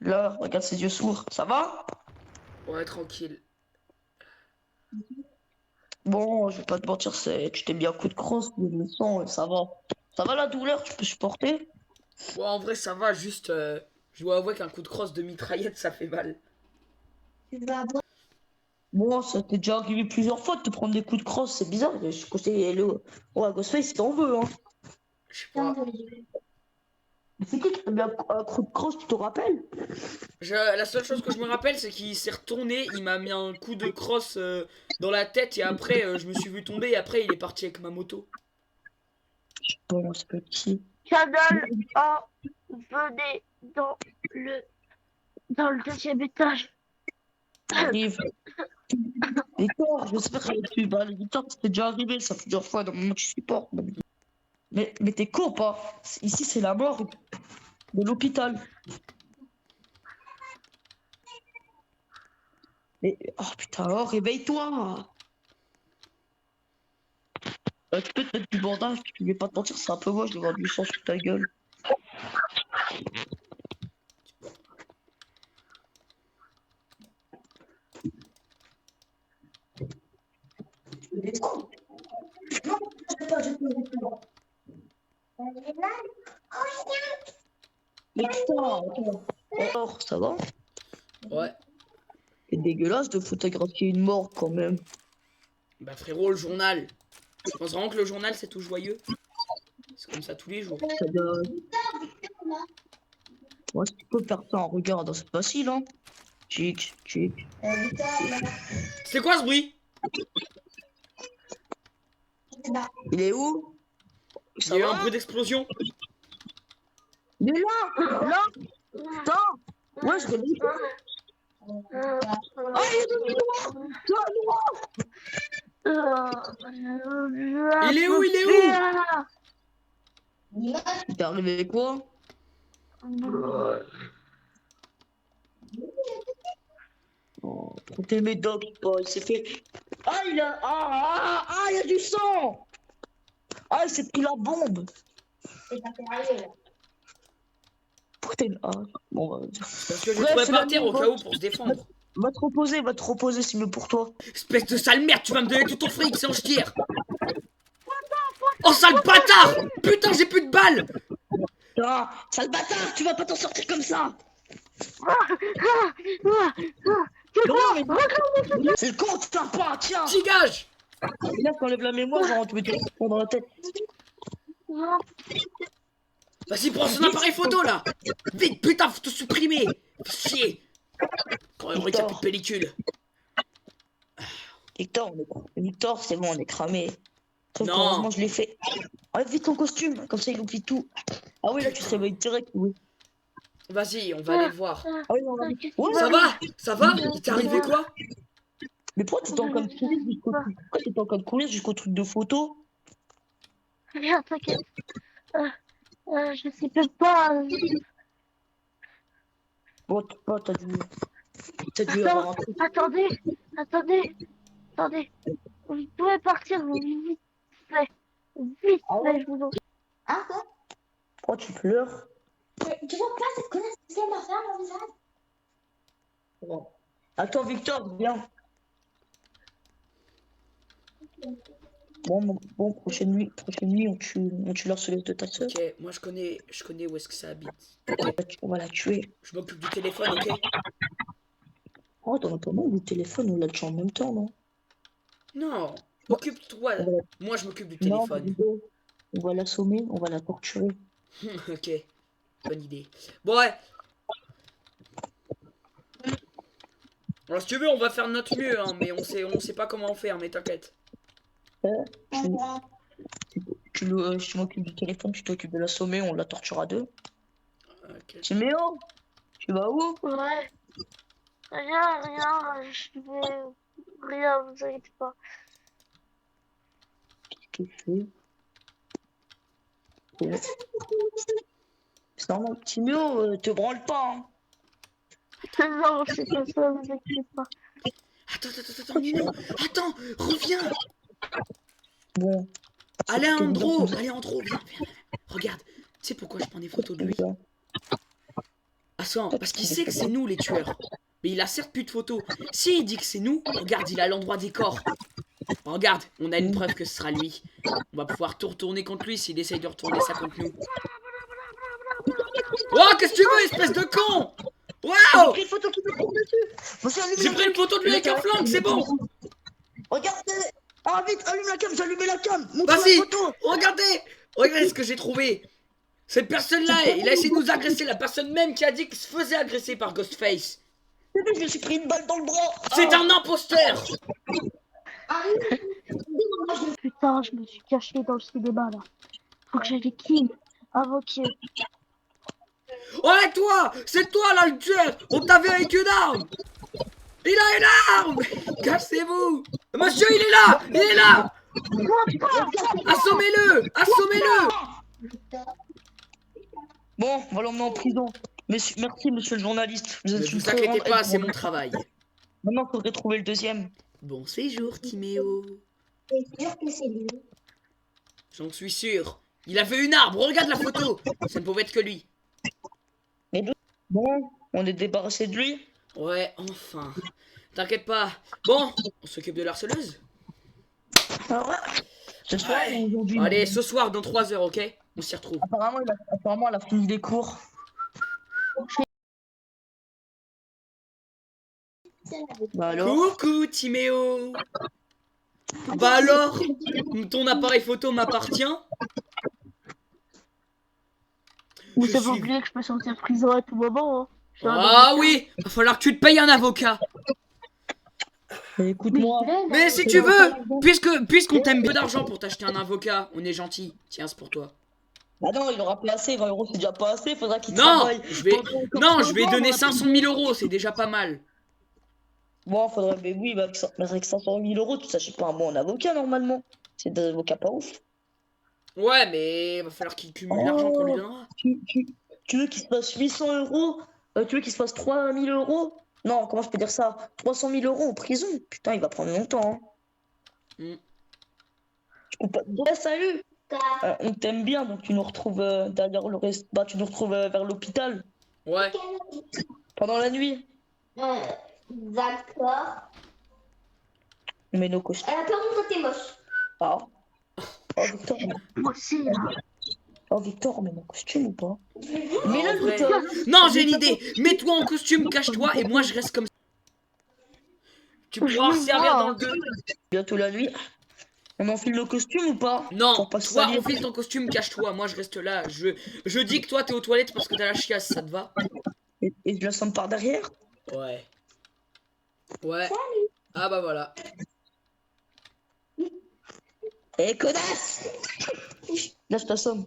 là, regarde ses yeux sourds, ça va? Ouais, tranquille. Bon, je vais pas te mentir, tu t'es mis un coup de crosse, mais je le sens, ça va. Ça va la douleur, tu peux supporter? Ouais, en vrai, ça va, juste. Je dois avouer qu'un coup de crosse de mitraillette, ça fait mal. Tu vas avoir. Bon, ça t'est déjà arrivé plusieurs fois de te prendre des coups de crosse, c'est bizarre. Je conseille le. Ouais, Ghostface, si t'en veux, hein. Je sais pas. Mais c'est qui t'a mis un coup de crosse, tu te rappelles? La seule chose que je me rappelle, c'est qu'il s'est retourné, il m'a mis un coup de crosse dans la tête et après, je me suis vu tomber et après, il est parti avec ma moto. Bon, c'est pas qui. Canal A, venez dans le deuxième étage. Arrive. Victor, j'espère que tu vas. Victor, c'était déjà arrivé, ça fait plusieurs fois, dans le moment que tu supportes. Mais t'es con, pas? Ici, c'est la mort de l'hôpital. Mais, oh putain, oh, réveille-toi! Tu peux te mettre du bandage, je vais pas te mentir, c'est un peu moche de voir du sang sur ta gueule. Non, je peux pas. Mais putain, attends. Oh, ça va? Ouais. C'est dégueulasse de photographier une mort quand même. Bah, frérot, le journal. Tu penses vraiment que le journal, c'est tout joyeux? C'est comme ça tous les jours. Ça doit- Ouais, si tu peux faire ça en regardant, c'est facile, hein. Chic, chic. Victor, C'est quoi ce bruit? là. Il est où? Il y Ça a eu va? un bruit d'explosion. Il est là! Là! Putain! Ouais, je l'ai vu. Ah, il est devant! Toi, Il est où? Il est où? L'image, il t'est arrivé quoi? Oh, trop tes médocs, il s'est fait. Ah, il y a du sang! Ah, il s'est pris la bombe! c'est pas sérieux, là. Pourquoi t'es. Ah, bon, on va dire. Parce que j'ai Bref, trouvé c'est par la terre au bombe. cas où pour se défendre. Va te reposer, c'est mieux pour toi. Espèce de sale merde, tu vas me donner tout ton fric sans je tire. Oh sale bâtard! Putain, j'ai plus de balles! Ah, sale bâtard, tu vas pas t'en sortir comme ça! Non, mais. C'est le con, tu t'en pas, tiens! Tigage! Et là, t'enlèves la mémoire, genre, tu mets tes points dans la tête. Vas-y, prends son appareil photo là! Vite, putain, faut tout supprimer! Fais chier! Quand il y a plus de pellicule. Victor, c'est bon, on est cramé. Sauf Non. qu'heureusement, je l'ai fait. Enlève vite ton costume, comme ça il oublie tout. Ah oui, là, tu te réveilles direct, oui. Vas-y, on va aller le voir. Ah oui, non, ouais, Ça va? Ça va? Il t'est arrivé quoi? Mais pourquoi t'étais en train de courir jusqu'au truc? Pourquoi t'étais en train de courir jusqu'au truc de photo? Rien, t'inquiète. Je sais même pas. Bon, t'as dû avoir un truc. Attendez. Vous pouvez partir vite fait. Vite Ah ouais? fait, je vous en prie. Hein, quoi? Pourquoi tu pleures? Tu vois pas cette connasse, qu'est-ce qu'elle m'a fait à mon visage? Bon. Attends, Victor, viens. Bon, prochaine nuit, on tue l'harceleuse de ta soeur. Ok, moi je connais où est-ce que ça habite. On va la tuer. Je m'occupe du téléphone, ok? Oh, dans pas mal, le téléphone, on l'a tué en même temps, non? Non, occupe-toi. On va- Moi je m'occupe du Non, téléphone. Hugo, on va l'assommer, on va la torturer. Ok, bonne idée. Bon ouais. Alors si tu veux, on va faire de notre mieux, hein, mais on sait pas comment faire, mais t'inquiète. Je m'occupe du téléphone, tu t'occupes de l'assommer, on la torture à deux. Ok. Timéo, tu vas où? Ouais. Rien, je vais. Rien, vous inquiétez pas. Qu'est-ce que tu fais? C'est normal, Timéo, te branle pas, hein. Non, c'est pas ça, vous inquiétez pas. Attends, Nino. Attends, reviens. Bon. Allez, Andro, viens. Regarde, tu sais pourquoi je prends des photos de lui? Parce qu'il sait que c'est nous les tueurs. Mais il a certes plus de photos. Si il dit que c'est nous, regarde, il a l'endroit des corps. Regarde, on a une preuve que ce sera lui. On va pouvoir tout retourner contre lui s'il essaye de retourner ça contre nous. Oh, qu'est-ce que tu veux, espèce de con? Waouh! J'ai pris une photo qui me tombe dessus. J'ai pris une photo de lui avec un flingue, c'est bon. Regardez. Ah, vite, allume la cam, j'ai allumé la cam. Montre Vas-y, la photo. regardez ce que j'ai trouvé. Cette personne-là, il a essayé de nous agresser, la personne même qui a dit qu'il se faisait agresser par Ghostface. Je me suis pris une balle dans le bras. C'est un imposteur. Putain, je me suis caché dans le cinéma là. Faut que j'aille les kills avant qu'il. Ouais, toi, c'est toi là le tueur. On t'a vu avec une arme. Il a une arme. Cassez-vous. Monsieur, il est là. Assommez-le. Bon, on va l'emmener en prison. Merci, monsieur le journaliste. Ne vous inquiétez pas, c'est mon travail. Maintenant, il faudrait trouver le deuxième. Bon séjour, Timéo. C'est sûr que c'est lui. J'en suis sûr. Il avait une arme, regarde la photo. Ça ne pouvait être que lui. Bon, on est débarrassé de lui. Ouais, enfin. T'inquiète pas. Bon, on s'occupe de l'harceleuse. Ah ouais. Ce soir, Ouais. aujourd'hui. Allez, ce soir, dans 3 heures, ok? On s'y retrouve. Apparemment, elle a fini les cours. Bah alors. Coucou, Timéo. Bah alors, ton appareil photo m'appartient. Vous Je avez suis- oublié que je peux sortir de prison à tout moment. Hein. J'ai un Ah avocat. oui, va falloir que tu te payes un avocat. Écoute-moi. Mais si tu veux, puisqu'on t'aime peu d'argent pour t'acheter un avocat, on est gentil. Tiens, c'est pour toi. Bah non, il aura pas assez, 20 euros c'est déjà pas assez, faudra qu'il Non, travaille. non, je vais donner 500 000 euros, c'est déjà pas mal. Bon, faudrait, mais oui, bah, avec 500 000 euros, tu t'achètes pas un bon avocat normalement. C'est des avocats pas ouf. Ouais, mais va falloir qu'il cumule l'argent qu'on lui donnera. Tu veux qu'il se passe 800 euros tu veux qu'il se passe 3000 euros Non, comment je peux dire ça 300 000 euros en prison. Putain, il va prendre longtemps. Hein. Mm. Tu peux pas... Ouais, salut on t'aime bien, donc tu nous retrouves derrière le reste. Bah, tu nous retrouves vers l'hôpital Ouais. pendant la nuit. D'accord. On met nos costumes. Par contre, t'es moche. Ah. Oh, Victor, Moi aussi, là. oh, Victor, on met nos costumes ou pas En Mais là, vrai. Victor, Non, j'ai une idée. Mets-toi en costume, cache-toi, et moi je reste comme ça. Tu pourras Je servir vois. dans le 2. bientôt la nuit. On enfile nos costumes ou pas Non, Pour pas se toi, salir. enfile ton costume, cache-toi. Moi, je reste là. Je dis que toi, t'es aux toilettes parce que t'as la chiasse, ça te va? Et je la somme par derrière. Ouais. Ouais. Ah bah voilà. Eh, connasse Là, je t'assomme.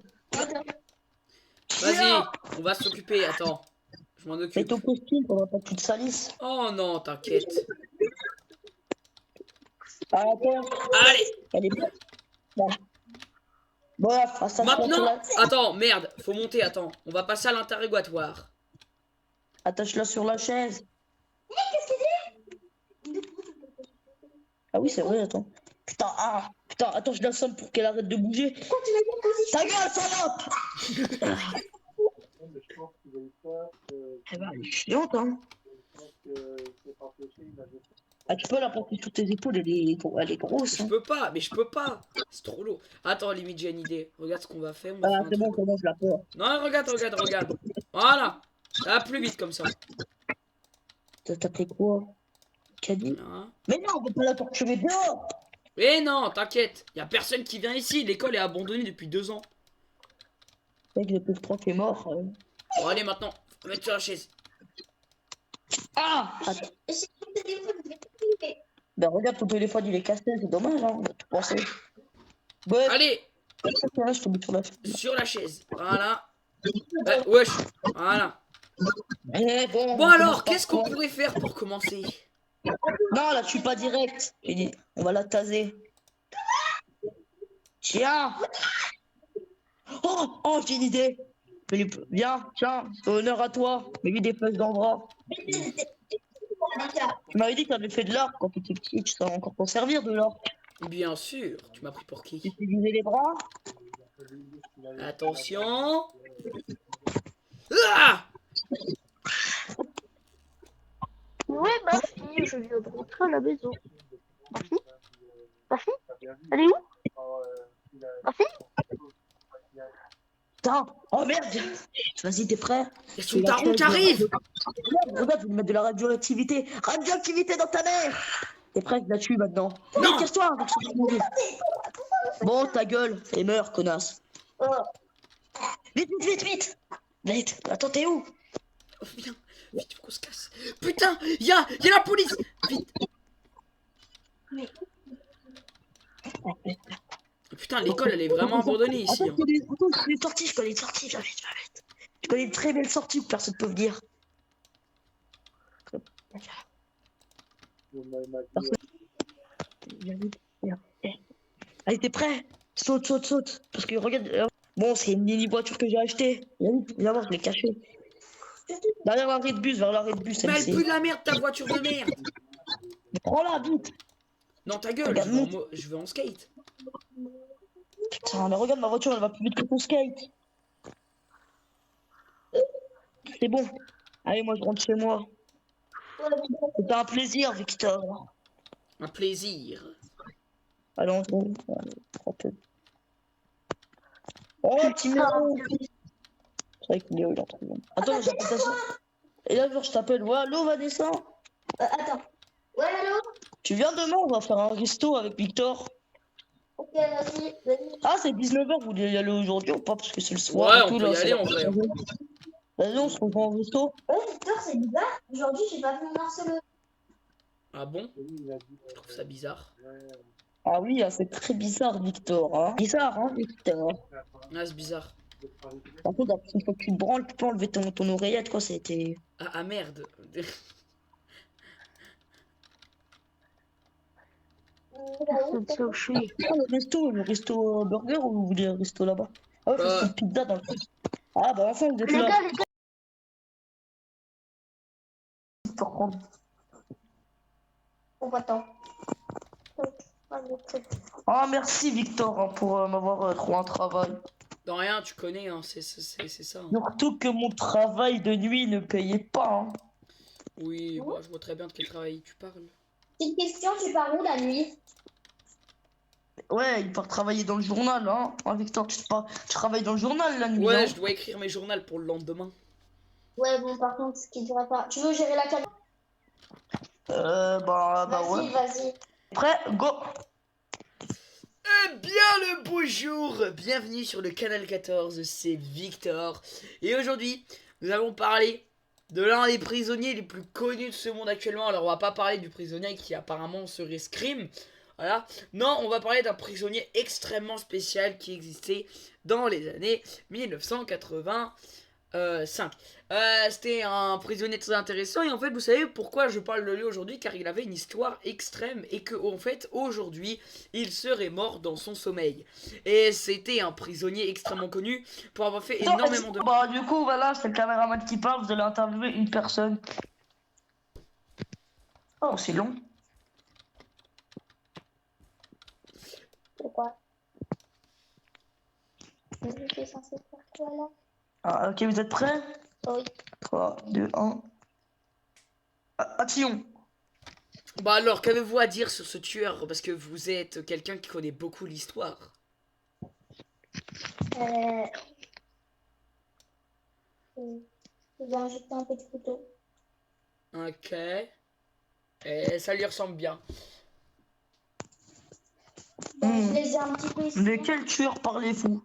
Vas-y, on va s'occuper, attends. Je m'en Mets occupe. ton costume pour pas que tu te salisses. Oh non, t'inquiète. Ah, attends, Allez, elle est prête. Bon. Bref, à ça maintenant. Attends, merde, faut monter, attends. On va passer à l'interrogatoire. Attache-la sur la chaise. Ah oui, c'est vrai, attends. Putain, attends, je l'assomme pour qu'elle arrête de bouger. Ta gueule, salope Eh ben, elle est chiante, hein. Ah, tu peux la porter sur tes épaules, elle est grosse. Je Hein. peux pas, mais je peux pas. C'est trop lourd. Attends, limite, j'ai une idée. Regarde ce qu'on va faire. On va Ah, faire un c'est bon, truc. comment je la porte Non, regarde. Voilà. Ça va plus vite comme ça. T'as pris quoi Caddie Voilà. Mais non, on peut pas la torturer dehors. Eh non, t'inquiète. Y a personne qui vient ici. L'école est abandonnée depuis 2 ans. Mec, le pauvre prof est mort. Bon, allez, maintenant. Faut mettre sur la chaise. Ah Attends. Ben regarde, ton téléphone il est cassé, c'est dommage, hein, on va tout penser. Ouais, Allez, je te mets sur la sur la chaise. Voilà. Wesh. Voilà. Eh, bon, Bon on alors, commence par qu'est-ce qu'on quoi pourrait faire pour commencer? Non, là, je suis pas direct. J'ai dit, on va la taser. Tiens Oh, j'ai une idée. Viens, tiens, c'est honneur à toi. Mets-lui des fesses dans le bras. Tu m'avais dit que t'avais fait de l'art quand t'étais petit, tu saurais encore t'en servir de l'art. Bien sûr. Tu m'as pris pour qui? Tu sais viser les bras. Attention. Ah! Ouais, ma fille, je viens de rentrer à la maison. Ma fille Ma fille Elle est où Ma fille Putain, oh merde. Vas-y, t'es prêt? Il y a son daron qui arrive! Regarde, je vais lui mettre de la radioactivité. Radioactivité dans ta mère. T'es prêt? Je la tue maintenant. Non. Casse-toi avec son mourir. Bon, ta gueule. Et meurs, connasse. Vite. Vite. Attends, t'es où? Oh, viens, vite, faut qu'on se casse. Putain, y a la police! Vite! Putain, l'école elle est vraiment abandonnée ici. Attends, Hein. je connais une sortie, viens vite. Je connais une très belle sortie où personne ne peut venir. Viens. Allez, t'es prêt? Saute. Parce que regarde, bon, c'est une mini voiture que j'ai achetée. Viens voir, je l'ai cachée. Derrière l'arrêt de bus, vers l'arrêt de bus. Mais elle celle-ci. pue de la merde, ta voiture de merde! Prends-la, vite. Non, ta gueule, Regarde, je vais en skate. Putain, mais regarde, ma voiture, elle va plus vite que ton skate. C'est bon. Allez, moi, je rentre chez moi. C'était un plaisir, Victor. Un plaisir. Allez, on se retrouve. Oh, petit Méro. C'est vrai que Léo, il en trouve. Attends, j'appelle ta soeur. Et là, genre, je t'appelle. Ouais, allô, Vanessa? Attends. Ouais, allô? Tu viens demain, on va faire un resto avec Victor. Ok, vas-y. Ah, c'est 19h, vous voulez y aller aujourd'hui ou pas? Parce que c'est le soir. Ouais, et on tout, peut là, y ça aller va en pas vrai. changer. Vas-y, on se revoit au resto. Ouais, Victor, c'est bizarre. Aujourd'hui, j'ai pas vu mon harceleur. Ah bon? Je trouve ça bizarre. Ah oui, ah, c'est très bizarre, Victor. Hein. Bizarre, hein, Victor. Ah, c'est bizarre. Par contre, la prochaine fois que tu te branles, tu peux enlever ton oreillette, quoi. C'était. Ah merde. Je sais où je suis. Ah, le resto burger ou vous voulez le resto là-bas? Ah ouais, parce que pizza dans le truc. Ah bah enfin, vous êtes Les là. gars, les gars, Oh, attends. Ah merci Victor hein, pour m'avoir trouvé un travail. Dans rien, tu connais, hein, c'est ça. Hein. Surtout que mon travail de nuit ne payait pas. Hein. Oui, bah, je vois très bien de quel travail tu parles. Petite question, tu pars où la nuit? Ouais, il part travailler dans le journal, hein. Hein, Victor, tu travailles dans le journal la nuit. Ouais, hein. je dois écrire mes journaux pour le lendemain. Ouais, bon, par contre, ce qui devrait pas. Tu veux gérer la caméra? Bah Vas-y, ouais. vas-y. Prêt, go. Eh bien le bonjour, bienvenue sur le canal 14, c'est Victor. Et aujourd'hui, nous allons parler de l'un des prisonniers les plus connus de ce monde actuellement. Alors on va pas parler du prisonnier qui apparemment serait Scream. Voilà. Non, on va parler d'un prisonnier extrêmement spécial qui existait dans les années 1985. C'était un prisonnier très intéressant et en fait vous savez pourquoi je parle de lui aujourd'hui, car il avait une histoire extrême et que en fait aujourd'hui il serait mort dans son sommeil. Et c'était un prisonnier extrêmement connu pour avoir fait énormément de... Bah du coup voilà, c'est le caméraman qui parle, vous allez interviewer une personne. Oh c'est long. Pourquoi? Je suis censée faire quoi là? Ah, ok, vous êtes prêts? Oui. 3, 2, 1. Action. Bah alors, qu'avez-vous à dire sur ce tueur? Parce que vous êtes quelqu'un qui connaît beaucoup l'histoire. Je vais ajouter un peu de photos. Ok. Et ça lui ressemble bien. Je les ai un petit peu ici. De quel tueur parlez-vous?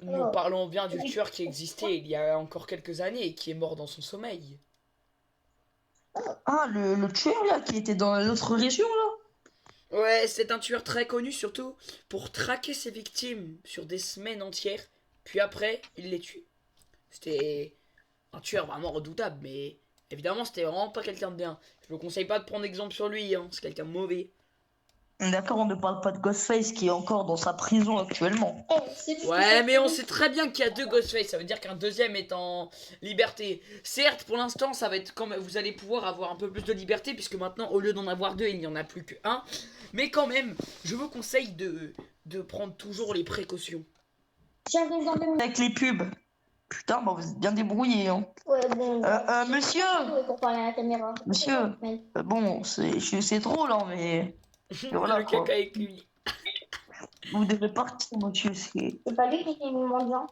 Nous parlons bien du tueur qui existait il y a encore quelques années et qui est mort dans son sommeil. Ah, le tueur là qui était dans l'autre région là? Ouais, c'est un tueur très connu surtout pour traquer ses victimes sur des semaines entières, puis après, il les tue. C'était un tueur vraiment redoutable, mais évidemment, c'était vraiment pas quelqu'un de bien. Je vous conseille pas de prendre exemple sur lui, hein, c'est quelqu'un de mauvais. D'accord, on ne parle pas de Ghostface qui est encore dans sa prison actuellement. Ouais, mais on sait très bien qu'il y a deux Ghostface, ça veut dire qu'un deuxième est en liberté. Certes, pour l'instant, ça va être comme vous allez pouvoir avoir un peu plus de liberté, puisque maintenant, au lieu d'en avoir deux, il n'y en a plus qu'un. Mais quand même, je vous conseille de prendre toujours les précautions. J'arrive dans 2 minutes. Avec les pubs. Putain, bah vous êtes bien débrouillés. Hein. Ouais, bon. Monsieur Pour parler à la caméra. Monsieur Mais- bon, c'est drôle, hein, mais voilà, Le quoi. caca est cuit. Vous devez partir, monsieur. C'est pas lui qui fait mon mendiant.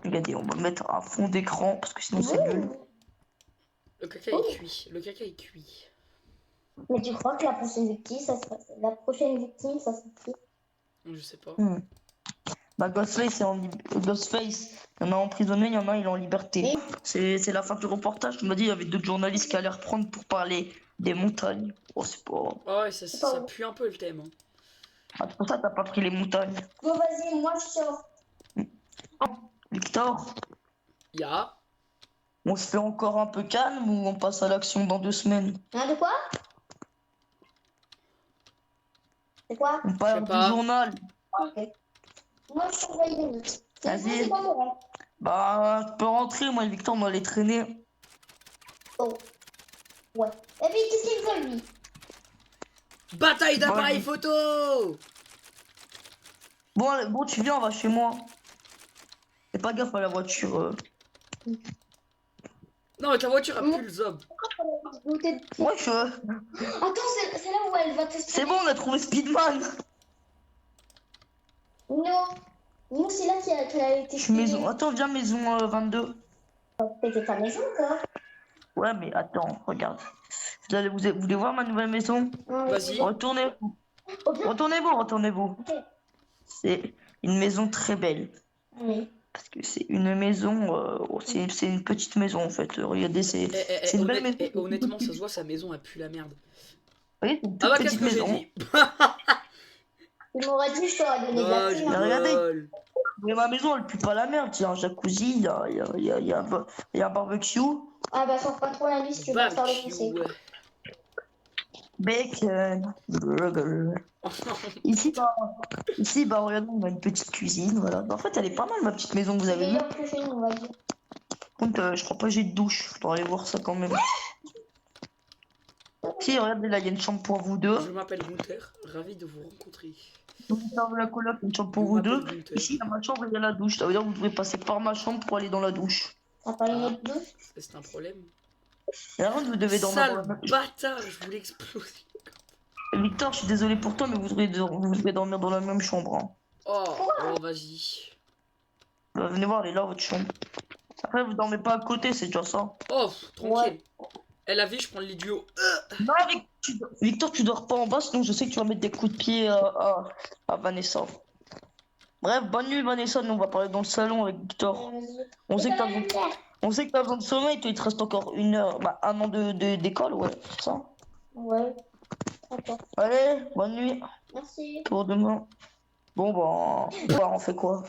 Regardez, on va mettre un fond d'écran parce que sinon c'est nul. Le caca est cuit. Le caca est cuit. Mais tu crois que la prochaine victime, ça sera qui? Je sais pas. Bah Ghostface, Ghostface, il y en a emprisonné, il y en a il est en liberté. Oui. C'est la fin du reportage. Tu m'as dit il y avait d'autres journalistes qui allaient reprendre pour parler des montagnes. Oh c'est pas. Ah ouais, ça pue un peu le thème. Hein. Ah, c'est pour ça que t'as pas pris les montagnes. Bon, vas-y, moi je sors. Victor, Ya. on se fait encore un peu calme ou on passe à l'action dans 2 semaines? Hein, de quoi? C'est quoi? On parle du pas. journal. Ok. Moi je surveille les minutes. Vas-y. C'est pas mon rang. Bah tu peux rentrer, moi et Victor on va les traîner. Oh. Ouais. Et puis qu'est-ce qu'il veut lui? Bataille d'appareil Bon, photo. Bon tu viens, on va chez moi. Fais pas gaffe à la voiture. Non, mais ta voiture a plus le zob. Ouais, Attends, c'est là où elle va tester. c'est bon, on a trouvé Speedman. Non. Non, c'est là qu'elle a été. Je suis maison. Attends, viens maison 22. C'était ta maison, quoi. Ouais, mais attends, regarde. Vous voulez voir ma nouvelle maison? Vas-y. Retournez-vous. Ok. Retournez-vous. Ok. C'est une maison très belle. Oui. Parce que c'est une maison, c'est une petite maison en fait. Regardez, c'est une belle maison. Honnêtement, ça se voit, sa maison a pu la merde. Oui, c'est une Ah toute bah, qu'est-ce petite que j'ai maison. dit? Tu m'aurais dit, je t'aurais donné de la Oh, thune. je hein. regardez. rigole. Mais ma maison, elle pue pas la merde. Il y a un jacuzzi, il y a un barbecue, Ah bah, sors pas trop la liste, tu vas te faire le Barbecue. foncé. bacon. Ici, bah, regardez, on a une petite cuisine, voilà. En fait, elle est pas mal, ma petite maison que vous C'est avez vue. meilleur que chez nous, on va dire. Par contre, je crois pas que j'ai de douche. Faudra aller voir ça quand même. Si, regardez, là, il y a une chambre pour vous deux. Je m'appelle Gunther, ravi de vous rencontrer. Donc, dans la coloc, une chambre pour Je vous deux. m'appelle Gunther. Ici, dans ma chambre, il y a la douche. Ça veut dire que vous devez passer par ma chambre pour aller dans la douche. T'as pas une autre douche? C'est un problème. Et avant, vous devez dormir dans la Sale même... bâtard, je voulais exploser. Victor, je suis désolé pour toi, mais vous devez dormir dans la même chambre. Hein. Oh, vas-y. Bah, venez voir, elle est là, votre chambre. Après, vous dormez pas à côté, c'est déjà ça. Oh, tranquille. Elle a vu, je prends le lit du haut. Non, Victor, tu dors pas en bas, sinon je sais que tu vas mettre des coups de pied à Vanessa. Bref, bonne nuit, Vanessa. Nous, on va parler dans le salon avec Victor. On sait que t'as besoin de sommeil, toi, il te reste encore 1 heure, bah, 1 an d'école, ouais, c'est ça. Ouais. D'accord. Allez, bonne nuit, Merci. pour demain. Bon, bah, on fait quoi?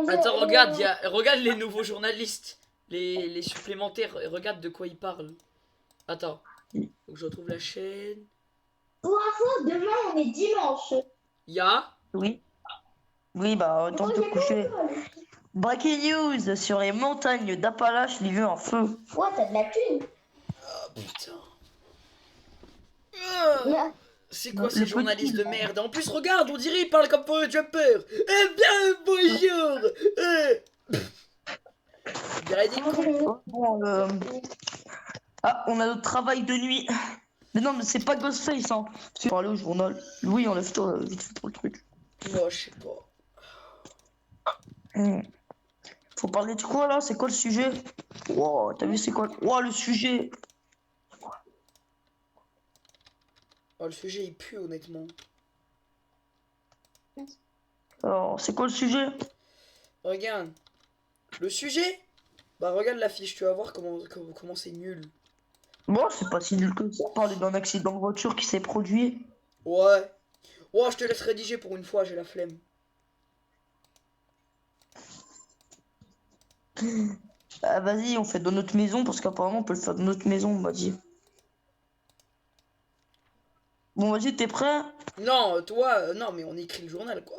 Attends, regarde, regarde les nouveaux journalistes. Les supplémentaires, regarde de quoi ils parlent. Attends, faut que je retrouve la chaîne. Pour info, demain, on est dimanche. Ya. Oui. Oui, bah, temps de te coucher. Breaking news sur les montagnes d'Appalaches, il y a eu un feu. Ouais, t'as de la thune. Oh putain. Là. C'est quoi Le ces petit, journalistes de là. merde? En plus, regarde, on dirait ils parlent comme Paul Jumper. Eh bien, bonjour. On dirait des cons. Bon, ah, on a notre travail de nuit. Mais non, mais c'est pas Ghostface, hein. C'est pour aller au journal. Louis, enlève-toi vite fait pour le truc. Moi, je sais pas. Faut parler de quoi là? C'est quoi le sujet? Wow, t'as vu c'est quoi? Wow, le sujet. Oh, le sujet il pue honnêtement. Alors, c'est quoi le sujet? Regarde. Le sujet? Bah regarde l'affiche, tu vas voir comment c'est nul. Bon, c'est pas si nul que ça. Parler d'un accident de voiture qui s'est produit. Ouais. Ouais, je te laisse rédiger pour une fois, j'ai la flemme. Bah, vas-y, on fait dans notre maison parce qu'apparemment on peut le faire dans notre maison, on m'a dit. Bon, vas-y, t'es prêt? Non, toi, non, mais on écrit le journal quoi.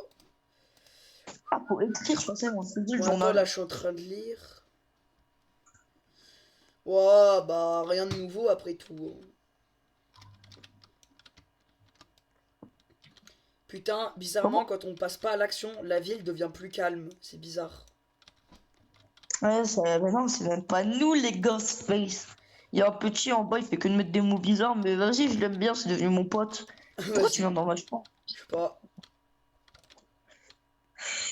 Ah, faut écrire, je pensais, on se dit le Bon, attends, journal. là, je suis en train de lire. Ouais, bah rien de nouveau après tout. Putain, bizarrement, quand on passe pas à l'action, la ville devient plus calme. C'est bizarre. Ouais, mais non, c'est même pas nous les Ghostface. Il y a un petit en bas, il fait que de mettre des mots bizarres, mais vas-y, je l'aime bien, c'est devenu mon pote. Pourquoi tu viens dans ma chambre? Je sais pas.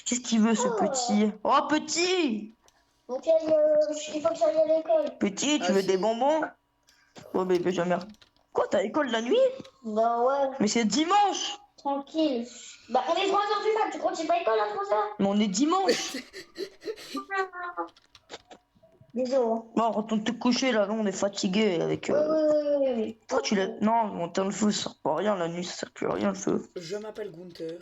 Qu'est-ce qu'il veut ce petit? Oh, petit! Donc, il faut que j'aille à l'école. Petit, tu Ah, veux si. des bonbons? Oh, mais jamais. Quoi, t'as école la nuit? Bah ouais, Mais c'est dimanche! tranquille. Bah, on est 3h du mat, tu crois que j'ai pas école à 3h? Mais on est dimanche! Désolé. Bon, retourne te coucher là, non, on est fatigué avec. Oui. Pourquoi tu l'as. Non, on tient le feu, ça sert pas à rien la nuit, ça sert plus à rien le feu. Je m'appelle Gunther.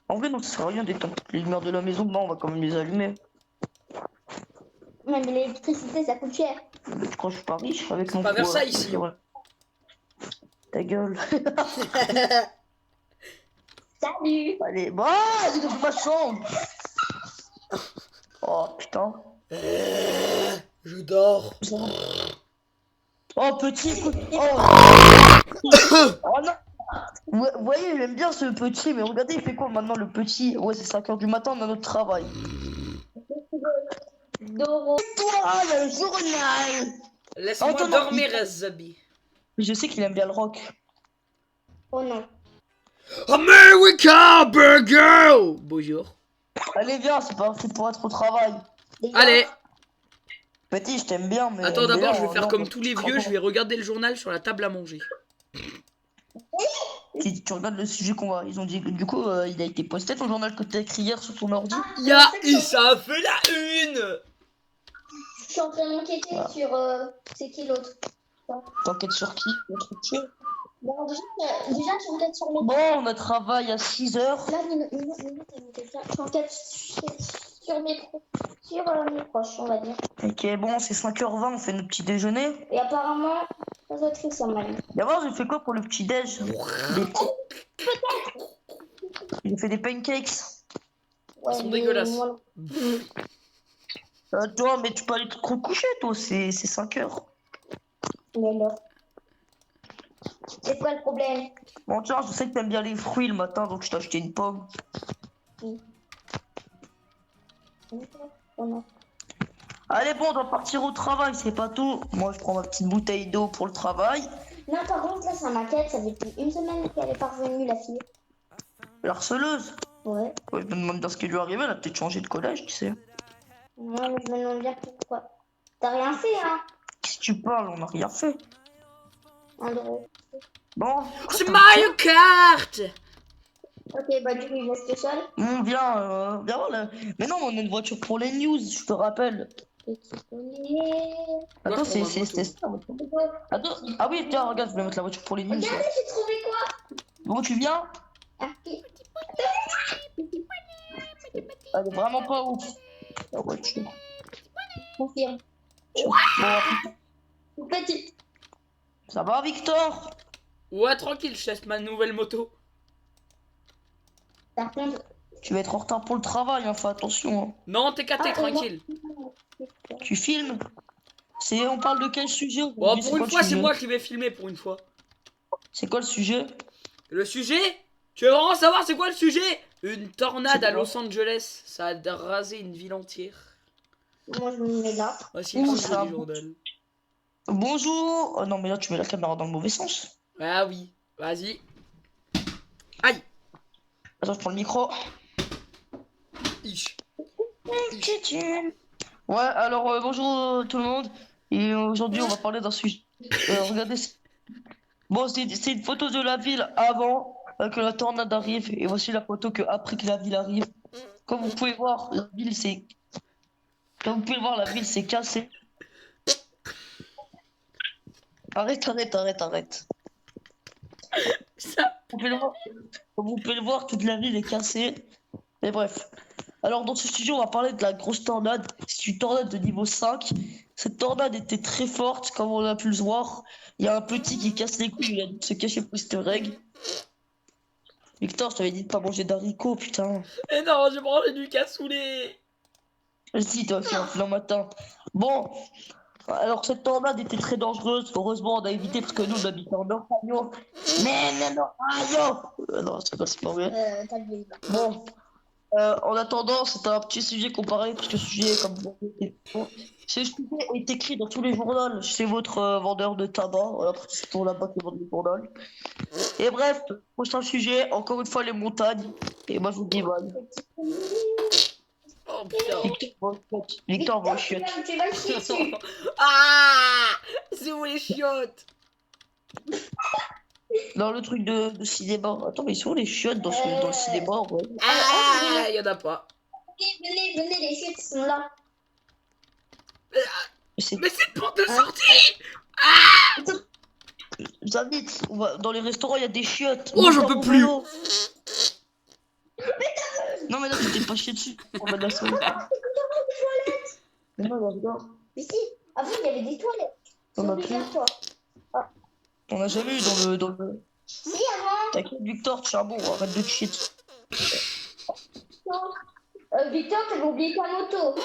En vrai, non, ça sert à rien d'éteindre toutes les lumières de la maison, non, on va quand même les allumer. Ouais, mais l'électricité, ça coûte cher. Mais tu crois que je suis pas riche avec mon pas vers ça, poids, ici. ouais. Ta gueule. Salut. Allez, bah, c'est dans ma chambre. Oh putain. Je dors. Oh petit, écoute. Oh non. Vous voyez, j'aime bien ce petit, mais regardez, il fait quoi maintenant le petit? Ouais, c'est 5h du matin, on a notre travail. Doro. Toi, le journal. Laisse-moi Attends, non, dormir, Zabi. Mais je sais qu'il aime bien le rock. Oh non. America Burger. Bonjour. Allez, viens, c'est pas fait pour être au travail. Allez. Petit, je t'aime bien, mais. Attends, mais d'abord, là, je vais faire non, comme mais tous les tu vieux, te je vais regarder le journal sur la table à manger. Je tu regardes le sujet qu'on va. Ils ont dit que du coup, il a été posté ton journal que t'as écrit hier sur ton ordi. Et ça a fait la une. Je suis en train d'enquêter Voilà. sur c'est qui l'autre. T'enquêtes sur qui? Notre tueur. Bon, déjà tu enquêtes sur mes. Bon, on a travail à 6 heures. Là, j'enquête sur mes proches, on va dire. Ok, bon, c'est 5h20, on fait notre petit déjeuner. Et apparemment, ça doit être ça, man. D'abord, j'ai fait quoi pour le petit déj? J'ai fait des pancakes. Ouais, Ils sont mais dégueulasses. moi, Toi, mais tu peux aller te recoucher, toi, c'est 5 heures. mais alors. C'est quoi le problème? Bon, tiens, je sais que t'aimes bien les fruits le matin, donc je t'ai acheté une pomme. Oh non. Allez, bon, on doit partir au travail, c'est pas tout. Moi, je prends ma petite bouteille d'eau pour le travail. Non, par contre, là, ça m'inquiète. Ça fait depuis une semaine qu'elle est pas revenue, la fille. La harceleuse. Ouais. Ouais, je me demande bien ce qui lui est arrivé, elle a peut-être changé de collège, tu sais. Non, mais je me demande bien pourquoi. T'as rien fait, hein, Qu'est-ce que tu parles? On n'a rien fait. Andrew. Bon, C'est Mario Kart. Ok, bah du coup, il reste seul. viens voir là. Mais non, on a une voiture pour les news, je te rappelle. Petit poney. Attends, Moi, je c'est prends ma moto. ça. La voiture. Attends, ah oui, tiens, regarde, je vais mettre la voiture pour les news. Regardez, j'ai trouvé quoi? Bon, tu viens? Ah, qui- Elle est vraiment pas ouf. La voiture. Confirme. Bon, Petite. ça va, Victor? Ouais, tranquille, je teste ma nouvelle moto. Par contre. Tu vas être en retard pour le travail, hein, fais attention. Hein. Non, t'es caté, Ah, tranquille. Tu filmes? On parle de quel sujet Bon, aujourd'hui? pour quoi une le fois, c'est sujet moi qui vais filmer pour une fois. C'est quoi le sujet? Le sujet? Tu veux vraiment savoir c'est quoi le sujet? Une tornade C'est à quoi Los Angeles. Ça a rasé une ville entière. Moi, je me mets là. Voici Où le ça sujet du journal. Bonjour. Oh non, mais là, tu mets la caméra dans le mauvais sens. Ah oui, vas-y. Aïe. Attends, je prends le micro. Ich. Ouais, alors bonjour tout le monde. Et aujourd'hui, on va parler d'un sujet. Regardez. Bon, c'est une photo de la ville avant que la tornade arrive. Et voici la photo que après que la ville arrive. Comme vous pouvez voir, la ville s'est. Comme vous pouvez le voir, la ville s'est cassée. Arrête. Ça. Vous pouvez le voir. Comme vous pouvez le voir, toute la ville est cassée. Mais bref. Alors, dans ce sujet, on va parler de la grosse tornade. C'est une tornade de niveau 5. Cette tornade était très forte, comme on a pu le voir. Il y a un petit qui casse les couilles, il a dû se cacher pour Easter egg. Victor, je t'avais dit de pas manger d'haricots, putain. Et non, j'ai mangé du cassoulet. Vas-y, toi, fais un flan matin. Bon, alors cette tornade était très dangereuse. Heureusement, on a évité parce que nous, on habitait en Ohio. Mais non, Ohio. Non, c'est pas vrai. T'as le vieil. Bon, en attendant, c'est un petit sujet comparé, parce que ce sujet, comme vous voyez, ce sujet est écrit dans tous les journaux chez votre vendeur de tabac. Voilà, c'est pour là-bas qui vend des journaux. Et bref, prochain sujet, encore une fois, les montagnes. Et moi, je vous dis, voilà. Oh putain. Victor, va au chiottes. Tu vas le chier dessus. Ah, c'est où les chiottes? Dans le truc de cinéma. Attends, mais ils sont où les chiottes dans le cinéma, ouais. Ah, y'en a pas. Venez, les chiottes sont là. Mais c'est une porte de sortie. J'invite, dans les restaurants, il y a des chiottes. Oh, j'en peux plus. Non, mais là, tu t'es pas chié dessus. On va de la sauce. Mais non, regarde. Mais si, avant il y avait des toilettes. On a Sur plus. le toi. On n'a jamais eu dans le... Si, avant. T'inquiète, Victor, tu es un bon, arrête de te chier dessus. Victor, t'avais oublié ta moto.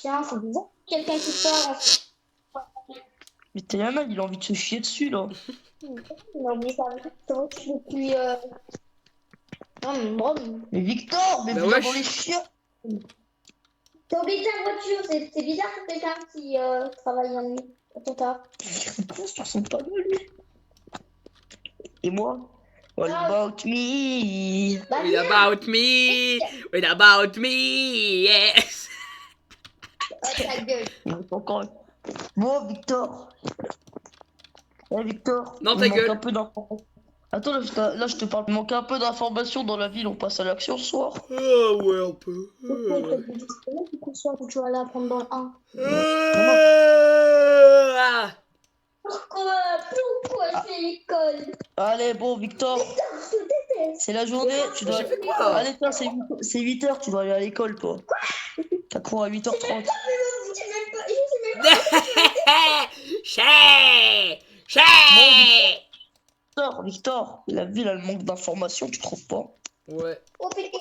Tiens, c'est bizarre. Quelqu'un qui part. Mais t'es un mal, il a envie de se chier dessus, là. Il a oublié sa moto. C'est vrai que je l'ai plus. Non, mais bon. Mais Victor, mais Bah viens ouais, dans les chiottes. T'as oublié ta voiture. C'est bizarre que quelqu'un qui travaille en nuit. Attends, t'as. Il pense sur son panneau, lui. Et moi? What about me? Bah, What viens. about me? What about me? Yes. Ta gueule. Il me fait encore... Bon, Victor. Eh, Victor. Non, il ta manque gueule. un peu d'informations. Attends, là, je te parle. Il manque un peu d'informations dans la ville, on passe à l'action ce soir. Ah ouais, un peu. Pourquoi soir où tu vas aller apprendre dans le 1? Ah. Pourquoi je fais l'école? Allez, bon, Victor, Je te déteste. c'est la journée, tu dois... J'ai fait quoi? Allez, toi, c'est 8 heures, tu dois aller à l'école, toi. T'as cours à 8h30. Je sais même pas. Chais. Chais. Victor, la ville, elle manque d'informations, tu trouves pas? Ouais. Oh putain.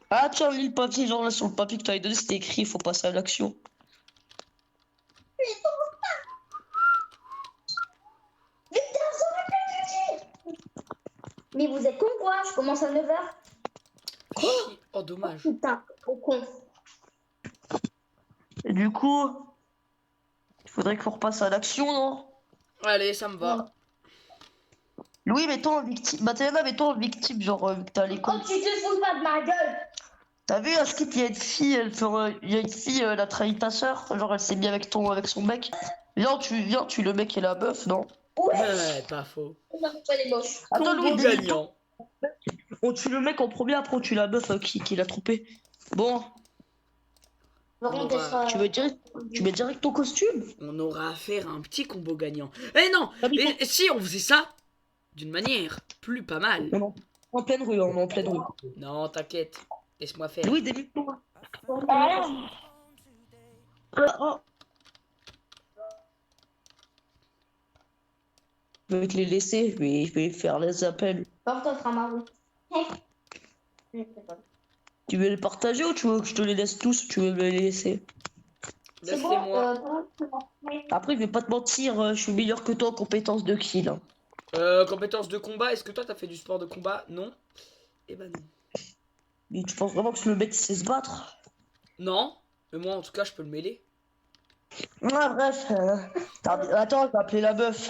Ah, tiens, lis le papier, genre là, sur le papier que tu avais donné, c'était écrit, il faut passer à l'action. Mais vous êtes con quoi? Je commence à 9h. Oh, dommage. Putain, trop con. Et du coup, il faudrait qu'on repasse à l'action, non? Allez, ça me va. Louis, mets-toi en victime. Mathéana, mets-toi en victime, genre, vu que t'es à Oh, l'école. tu te fous pas de ma gueule. T'as vu, à Skip, il y a une fille, il y a une fille, elle a trahi ta soeur. Genre, elle s'est mise avec son mec. Viens, tu le mec et la meuf, non? Ouais, pas faux. On a pas les moches. Attends, Combo Louis, gagnant. on tue le mec en premier, après on tue la meuf qui l'a trompé. Bon, Par contre, elle sera- tu mets direct ton costume? On aura affaire à un petit combo gagnant. Eh non. Ah, mais Et si on faisait ça d'une manière plus pas mal. on est en pleine rue, on est en pleine rue. Non, t'inquiète. Laisse-moi faire. Louis, débute-toi. Oh. Je vais te les laisser, je vais faire les appels. Porte-offre à ma rue. Tu veux les partager ou tu veux que je te les laisse tous ou tu veux me les laisser? C'est bon. Laissez-moi. Après, je vais pas te mentir, je suis meilleur que toi en compétences de kill. Hein. Compétences de combat. Est-ce que toi t'as fait du sport de combat? Non. Eh ben non. Mais tu penses vraiment que le mec sait se battre? Non. Mais moi en tout cas je peux le mêler. Ouais, bref. Attends, je vais appeler la meuf.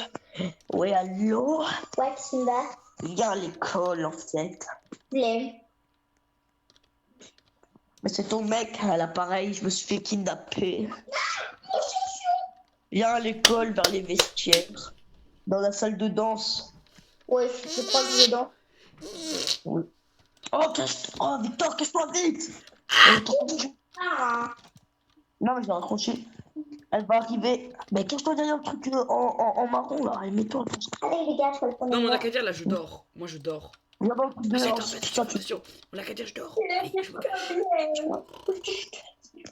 Ouais, allô? Ouais, Simba. Viens à l'école en fait. Flemme. Mais c'est ton mec à l'appareil, je me suis fait kidnapper. Viens à l'école vers les vestiaires. Dans la salle de danse. Ouais, je crois que je dors. Oui. Oh, Victor, cache-toi vite! Ah. Non, mais je vais raccrocher. Elle va arriver. Mais cache-toi derrière le truc en marron là. Et mets-toi. Allez, les gars, je vais le prendre. Non, mais on a qu'à dire là je dors. Moi je dors. Viens dans le truc de Attention, danse. attention, Putain, attention. On a qu'à dire je dors. Allez, je me cache.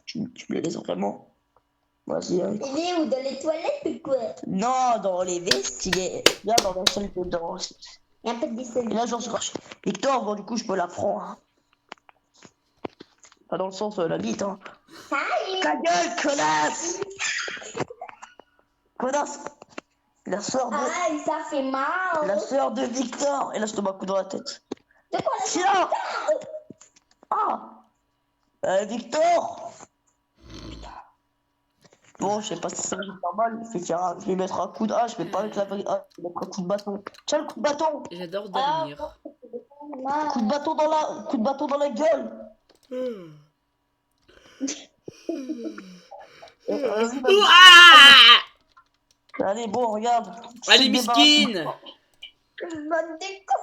tu me laisses vraiment. Vas-y. Hein. Il est où? Dans les toilettes ou quoi? Non, dans les vestiaires. Viens dans la salle de danse. Il y a un peu de Et distance. là, j'en suis racheté. Victor, bon, du coup, je peux la prendre. Hein. Pas dans le sens la bite, hein. Salut. Ta gueule, connasse! Connasse! La sœur de... Ah, ça fait mal. La sœur de Victor. Et là, je te mets un coup dans la tête. De quoi la Tiens! Ah! Victor! Putain. Bon, je sais pas si ça va faire mal. Je vais mettre un coup de... Ah, je vais pas mettre la... Ah, je vais mettre un coup de bâton. Tiens, le coup de bâton! J'adore dormir. Coup de bâton dans la gueule! Vas-y, vas-y. Ouah. Allez, bon, regarde. Allez, miskine. Bonne déco.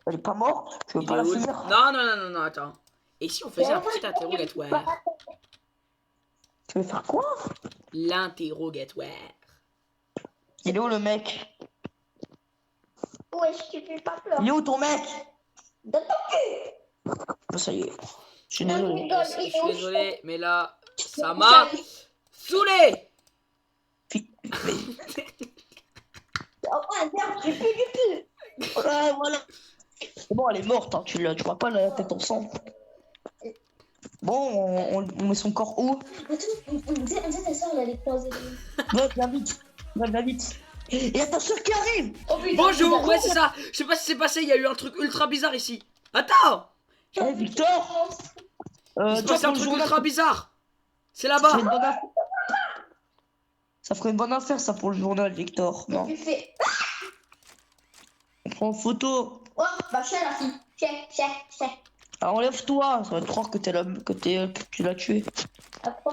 Elle est pas morte? Tu veux Il pas est la où? finir? Non, attends. Et si on faisait un petit interrogatoire? Tu veux faire quoi? L'interrogatoire. Il est où le mec? Ouais, je te fais pas peur. Il est où ton mec? Dans ton cul. Oh, ça y est. Je suis Non, je désolé. rigole. Je suis désolé, mais là, ça m'a saoulé. Oh, merde, j'ai plus du cul. Ouais, voilà. C'est bon, elle est morte, hein. Tu vois pas la tête en sang. Bon, on met son corps où? Attends, on disait ta soeur, elle allait croiser. Ouais, viens vite. Viens vite. Et y a ta soeur qui arrive! Oh putain. Bonjour, ouais, c'est ça. Je sais pas si c'est passé, il y a eu un truc ultra bizarre ici. Attends, Eh, Victor! il se tiens, passait un pour le truc journal, ultra bizarre. C'est ça ferait là-bas. une bonne affaire. Ça ferait une bonne affaire, ça, pour le journal, Victor. Non. Tu fais. On prend en photo. Oh, bah, chien, la fille. Chien. Alors, enlève-toi. Ça va te croire que tu l'as tué.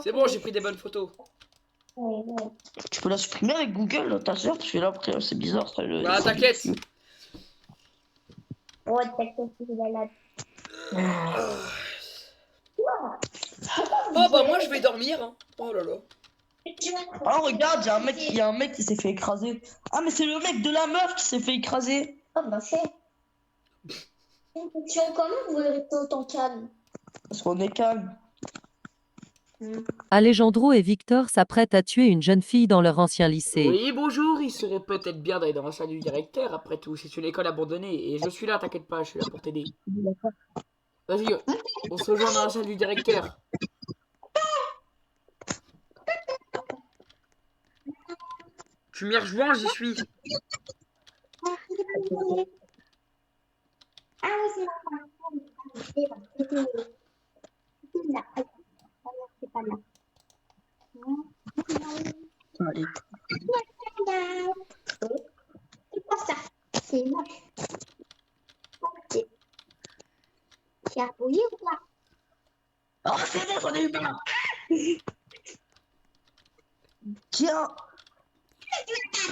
C'est bon, j'ai pris des bonnes photos. Ouais, ouais. Tu peux la supprimer avec Google, ta soeur, parce que là, après, c'est bizarre. Ça, Bah, t'inquiète. Ouais, t'inquiète, c'est malade. Oh, bah, moi, je vais dormir. Hein. Oh là là. Oh, regarde, il y a un mec qui s'est fait écraser. Ah, mais c'est le mec de la meuf qui s'est fait écraser. Oh, bah, c'est une question. Comment vous voulez rester autant calme? Parce qu'on est calme. Alejandro et Victor s'apprêtent à tuer une jeune fille dans leur ancien lycée. Oui, bonjour, il serait peut-être bien d'aller dans la salle du directeur, après tout, c'est une école abandonnée, et je suis là, t'inquiète pas, je suis là pour t'aider. Vas-y, on se rejoint dans la salle du directeur. Tu m'y rejoins, j'y suis. Ah oui, c'est là. C'était là. Ah, c'est pas là. Allez. C'est pas ça. C'est moche. Ok. Tu as appuyé ou pas? Oh, c'est bon, j'en ai eu marre. Tiens.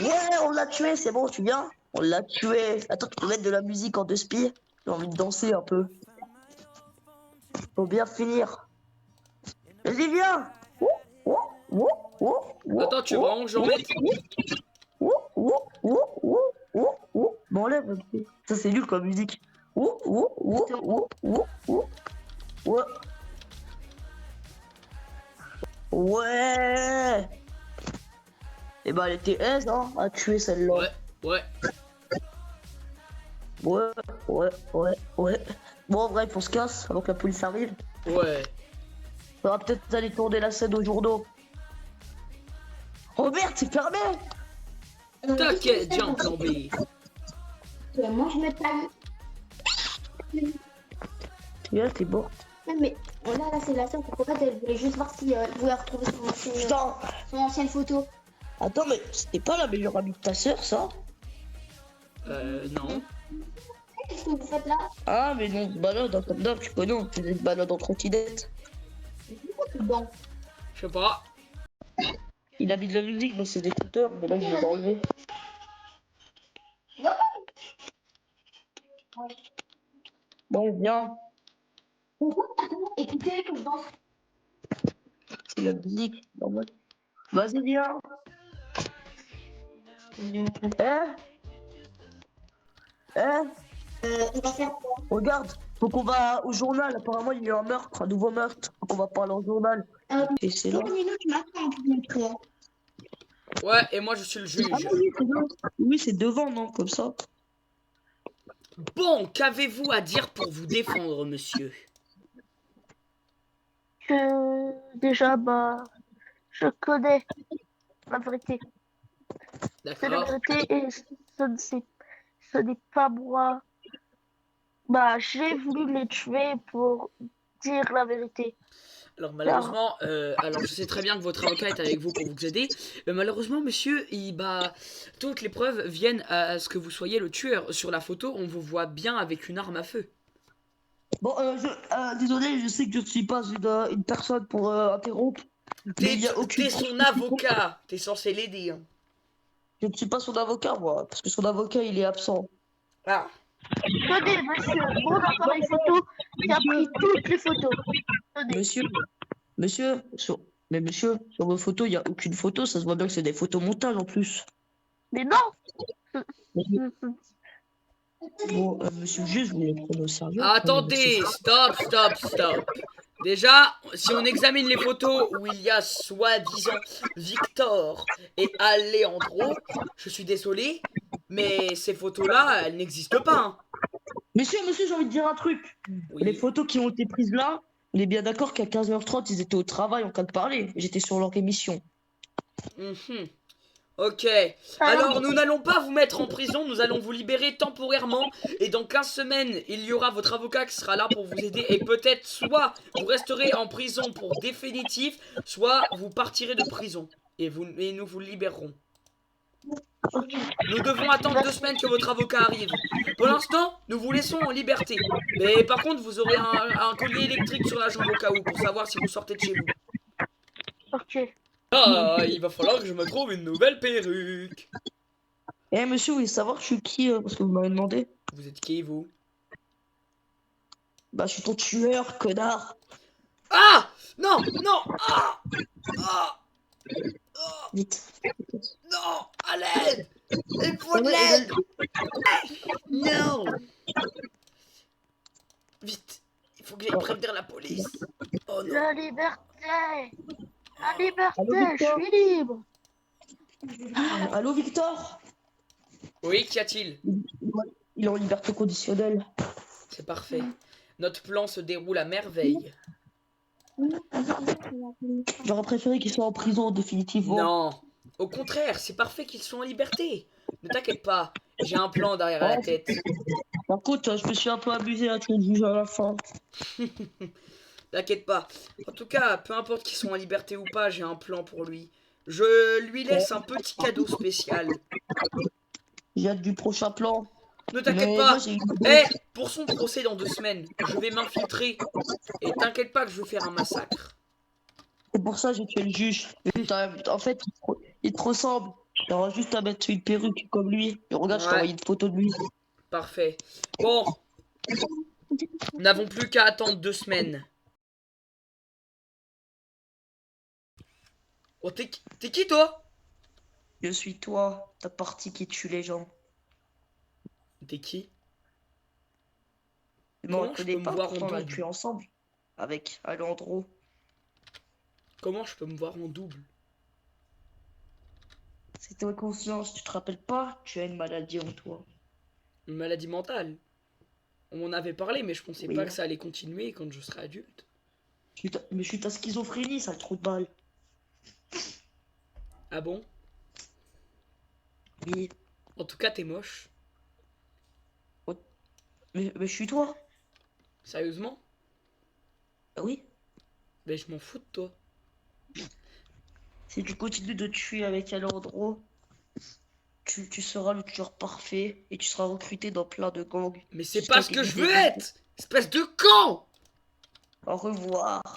Ouais, on l'a tué, c'est bon, tu viens? On l'a tué. Attends, tu peux mettre de la musique en deux spies? J'ai envie de danser un peu. Faut bien finir. Vas-y, viens. Attends, tu veux vraiment que j'en mette? Bon, enlève. Ça, c'est nul comme musique. Ouais. Ouais. Et bah, elle était aise, hein, à tuer celle-là. Ouais. Ouais. Bon, bref, on se casse avant que la police arrive. Ouais. On va peut-être aller tourner la scène au journaux. Oh merde, c'est fermé! T'inquiète, j'ai un plan B. Moi, je me taille. T'es bon. Non, mais là, c'est la sœur. En fait, elle voulait juste voir si elle pouvait retrouver Putain! son ancienne photo. Attends, mais c'était pas la meilleure amie de ta sœur, ça? Non. Qu'est-ce que vous faites là? Ah, mais non, on se balade, hein, comme d'hab, tu connais, on se balade en trottinette. Bon. Je sais pas. Il a mis de la musique dans ses écouteurs, mais là, il va enlever. Bon, viens. Écoutez, que je danse. C'est la musique, normal. Vas-y, viens. On va faire quoi? Regarde, faut qu'on va au journal. Apparemment, il y a eu un meurtre, un nouveau meurtre. Faut qu'on va parler au journal. Et c'est là. 5 minutes, tu m'attends pour montrer. Ouais, et moi je suis le juge. Ah oui, c'est là. Oui, c'est devant, non, comme ça. Bon, qu'avez-vous à dire pour vous défendre, monsieur? Que déjà, bah, je connais la vérité. C'est la D'accord. vérité et ce n'est pas moi. Bah, j'ai voulu les tuer pour dire la vérité. Alors malheureusement, alors je sais très bien que votre avocat est avec vous pour vous aider, mais malheureusement monsieur, toutes les preuves viennent à ce que vous soyez le tueur. Sur la photo, on vous voit bien avec une arme à feu. Bon, désolé, je sais que je ne suis pas une personne pour interrompre. Mais il y a aucune T'es son avocat, t'es censé l'aider. Hein. Je ne suis pas son avocat, moi, parce que son avocat, il est absent. Ah. Tenez, monsieur, mon appareil photo qui a pris toutes les photos. Tenez. Mais monsieur, sur vos photos, il n'y a aucune photo, ça se voit bien que c'est des photos montage en plus. Mais non! Bon, monsieur le juge, vous les prenez au sérieux. Attendez, stop. Déjà, si on examine les photos où il y a soi-disant Victor et Alejandro, je suis désolé, mais ces photos-là, elles n'existent pas. Hein. Monsieur, j'ai envie de dire un truc. Oui. Les photos qui ont été prises là, on est bien d'accord qu'à 15h30, ils étaient au travail en train de parler. J'étais sur leur émission. Mhm. Ok, alors nous n'allons pas vous mettre en prison, nous allons vous libérer temporairement et dans 15 semaines, il y aura votre avocat qui sera là pour vous aider et peut-être soit vous resterez en prison pour définitif, soit vous partirez de prison et nous vous libérerons. Nous devons attendre 2 semaines que votre avocat arrive. Pour l'instant, nous vous laissons en liberté. Mais par contre, vous aurez un collier électrique sur la jambe au cas où pour savoir si vous sortez de chez vous. Ok. Ah, il va falloir que je me trouve une nouvelle perruque. Eh, monsieur, vous voulez savoir je suis qui parce que vous m'avez demandé? Vous êtes qui, vous? Bah, je suis ton tueur, connard. Ah! Non! Non! Ah! Ah! Ah! Vite. Non! À l'aide! Il faut Eh, de mais, eh, l'aide! Non! Vite! Il faut que j'aille prévenir la police. Oh non! La liberté! La Allô, liberté, je Victor? suis libre! Allô, Victor? Oui, qu'y a-t-il? Il est en liberté conditionnelle. C'est parfait. Notre plan se déroule à merveille. J'aurais préféré qu'il soit en prison, définitivement. Non! Au contraire, c'est parfait qu'ils soient en liberté. Ne t'inquiète pas, j'ai un plan derrière la tête. Par contre, je me suis un peu abusé à tuer le juge à la fin. T'inquiète pas. En tout cas, peu importe qu'ils sont en liberté ou pas, j'ai un plan pour lui. Je lui laisse un petit cadeau spécial. J'ai hâte du prochain plan. Ne t'inquiète Mais pas. moi, j'ai une Eh, idée. pour son procès dans 2 semaines, je vais m'infiltrer. Et t'inquiète pas que je vais faire un massacre. C'est pour ça que j'ai tué le juge. En fait, il te ressemble. T'auras juste à mettre une perruque comme lui. Et regarde, je t'ai Ouais. envoyé une photo de lui. Parfait. Bon, nous n'avons plus qu'à attendre 2 semaines. Oh, t'es qui toi? Je suis toi, ta partie qui tue les gens. T'es qui? Non, Comment on je connaît peux me pas, voir en pourtant on a double? tué ensemble. Avec Alejandro. Comment je peux me voir en double? C'était conscience, tu te rappelles pas? Tu as une maladie en toi. Une maladie mentale. On m'en avait parlé, mais je pensais Oui. pas que ça allait continuer quand je serai adulte. Mais je suis ta schizophrénie, ça le trou de balle. Ah bon? Oui. En tout cas, t'es moche. Mais je suis toi. Sérieusement? Ah oui. Mais je m'en fous de toi. Si tu continues de tuer avec Alejandro, tu seras le tueur parfait et tu seras recruté dans plein de gangs. Mais c'est Jusqu'à pas ce que tes je veux idées. être! Espèce de con! Au revoir.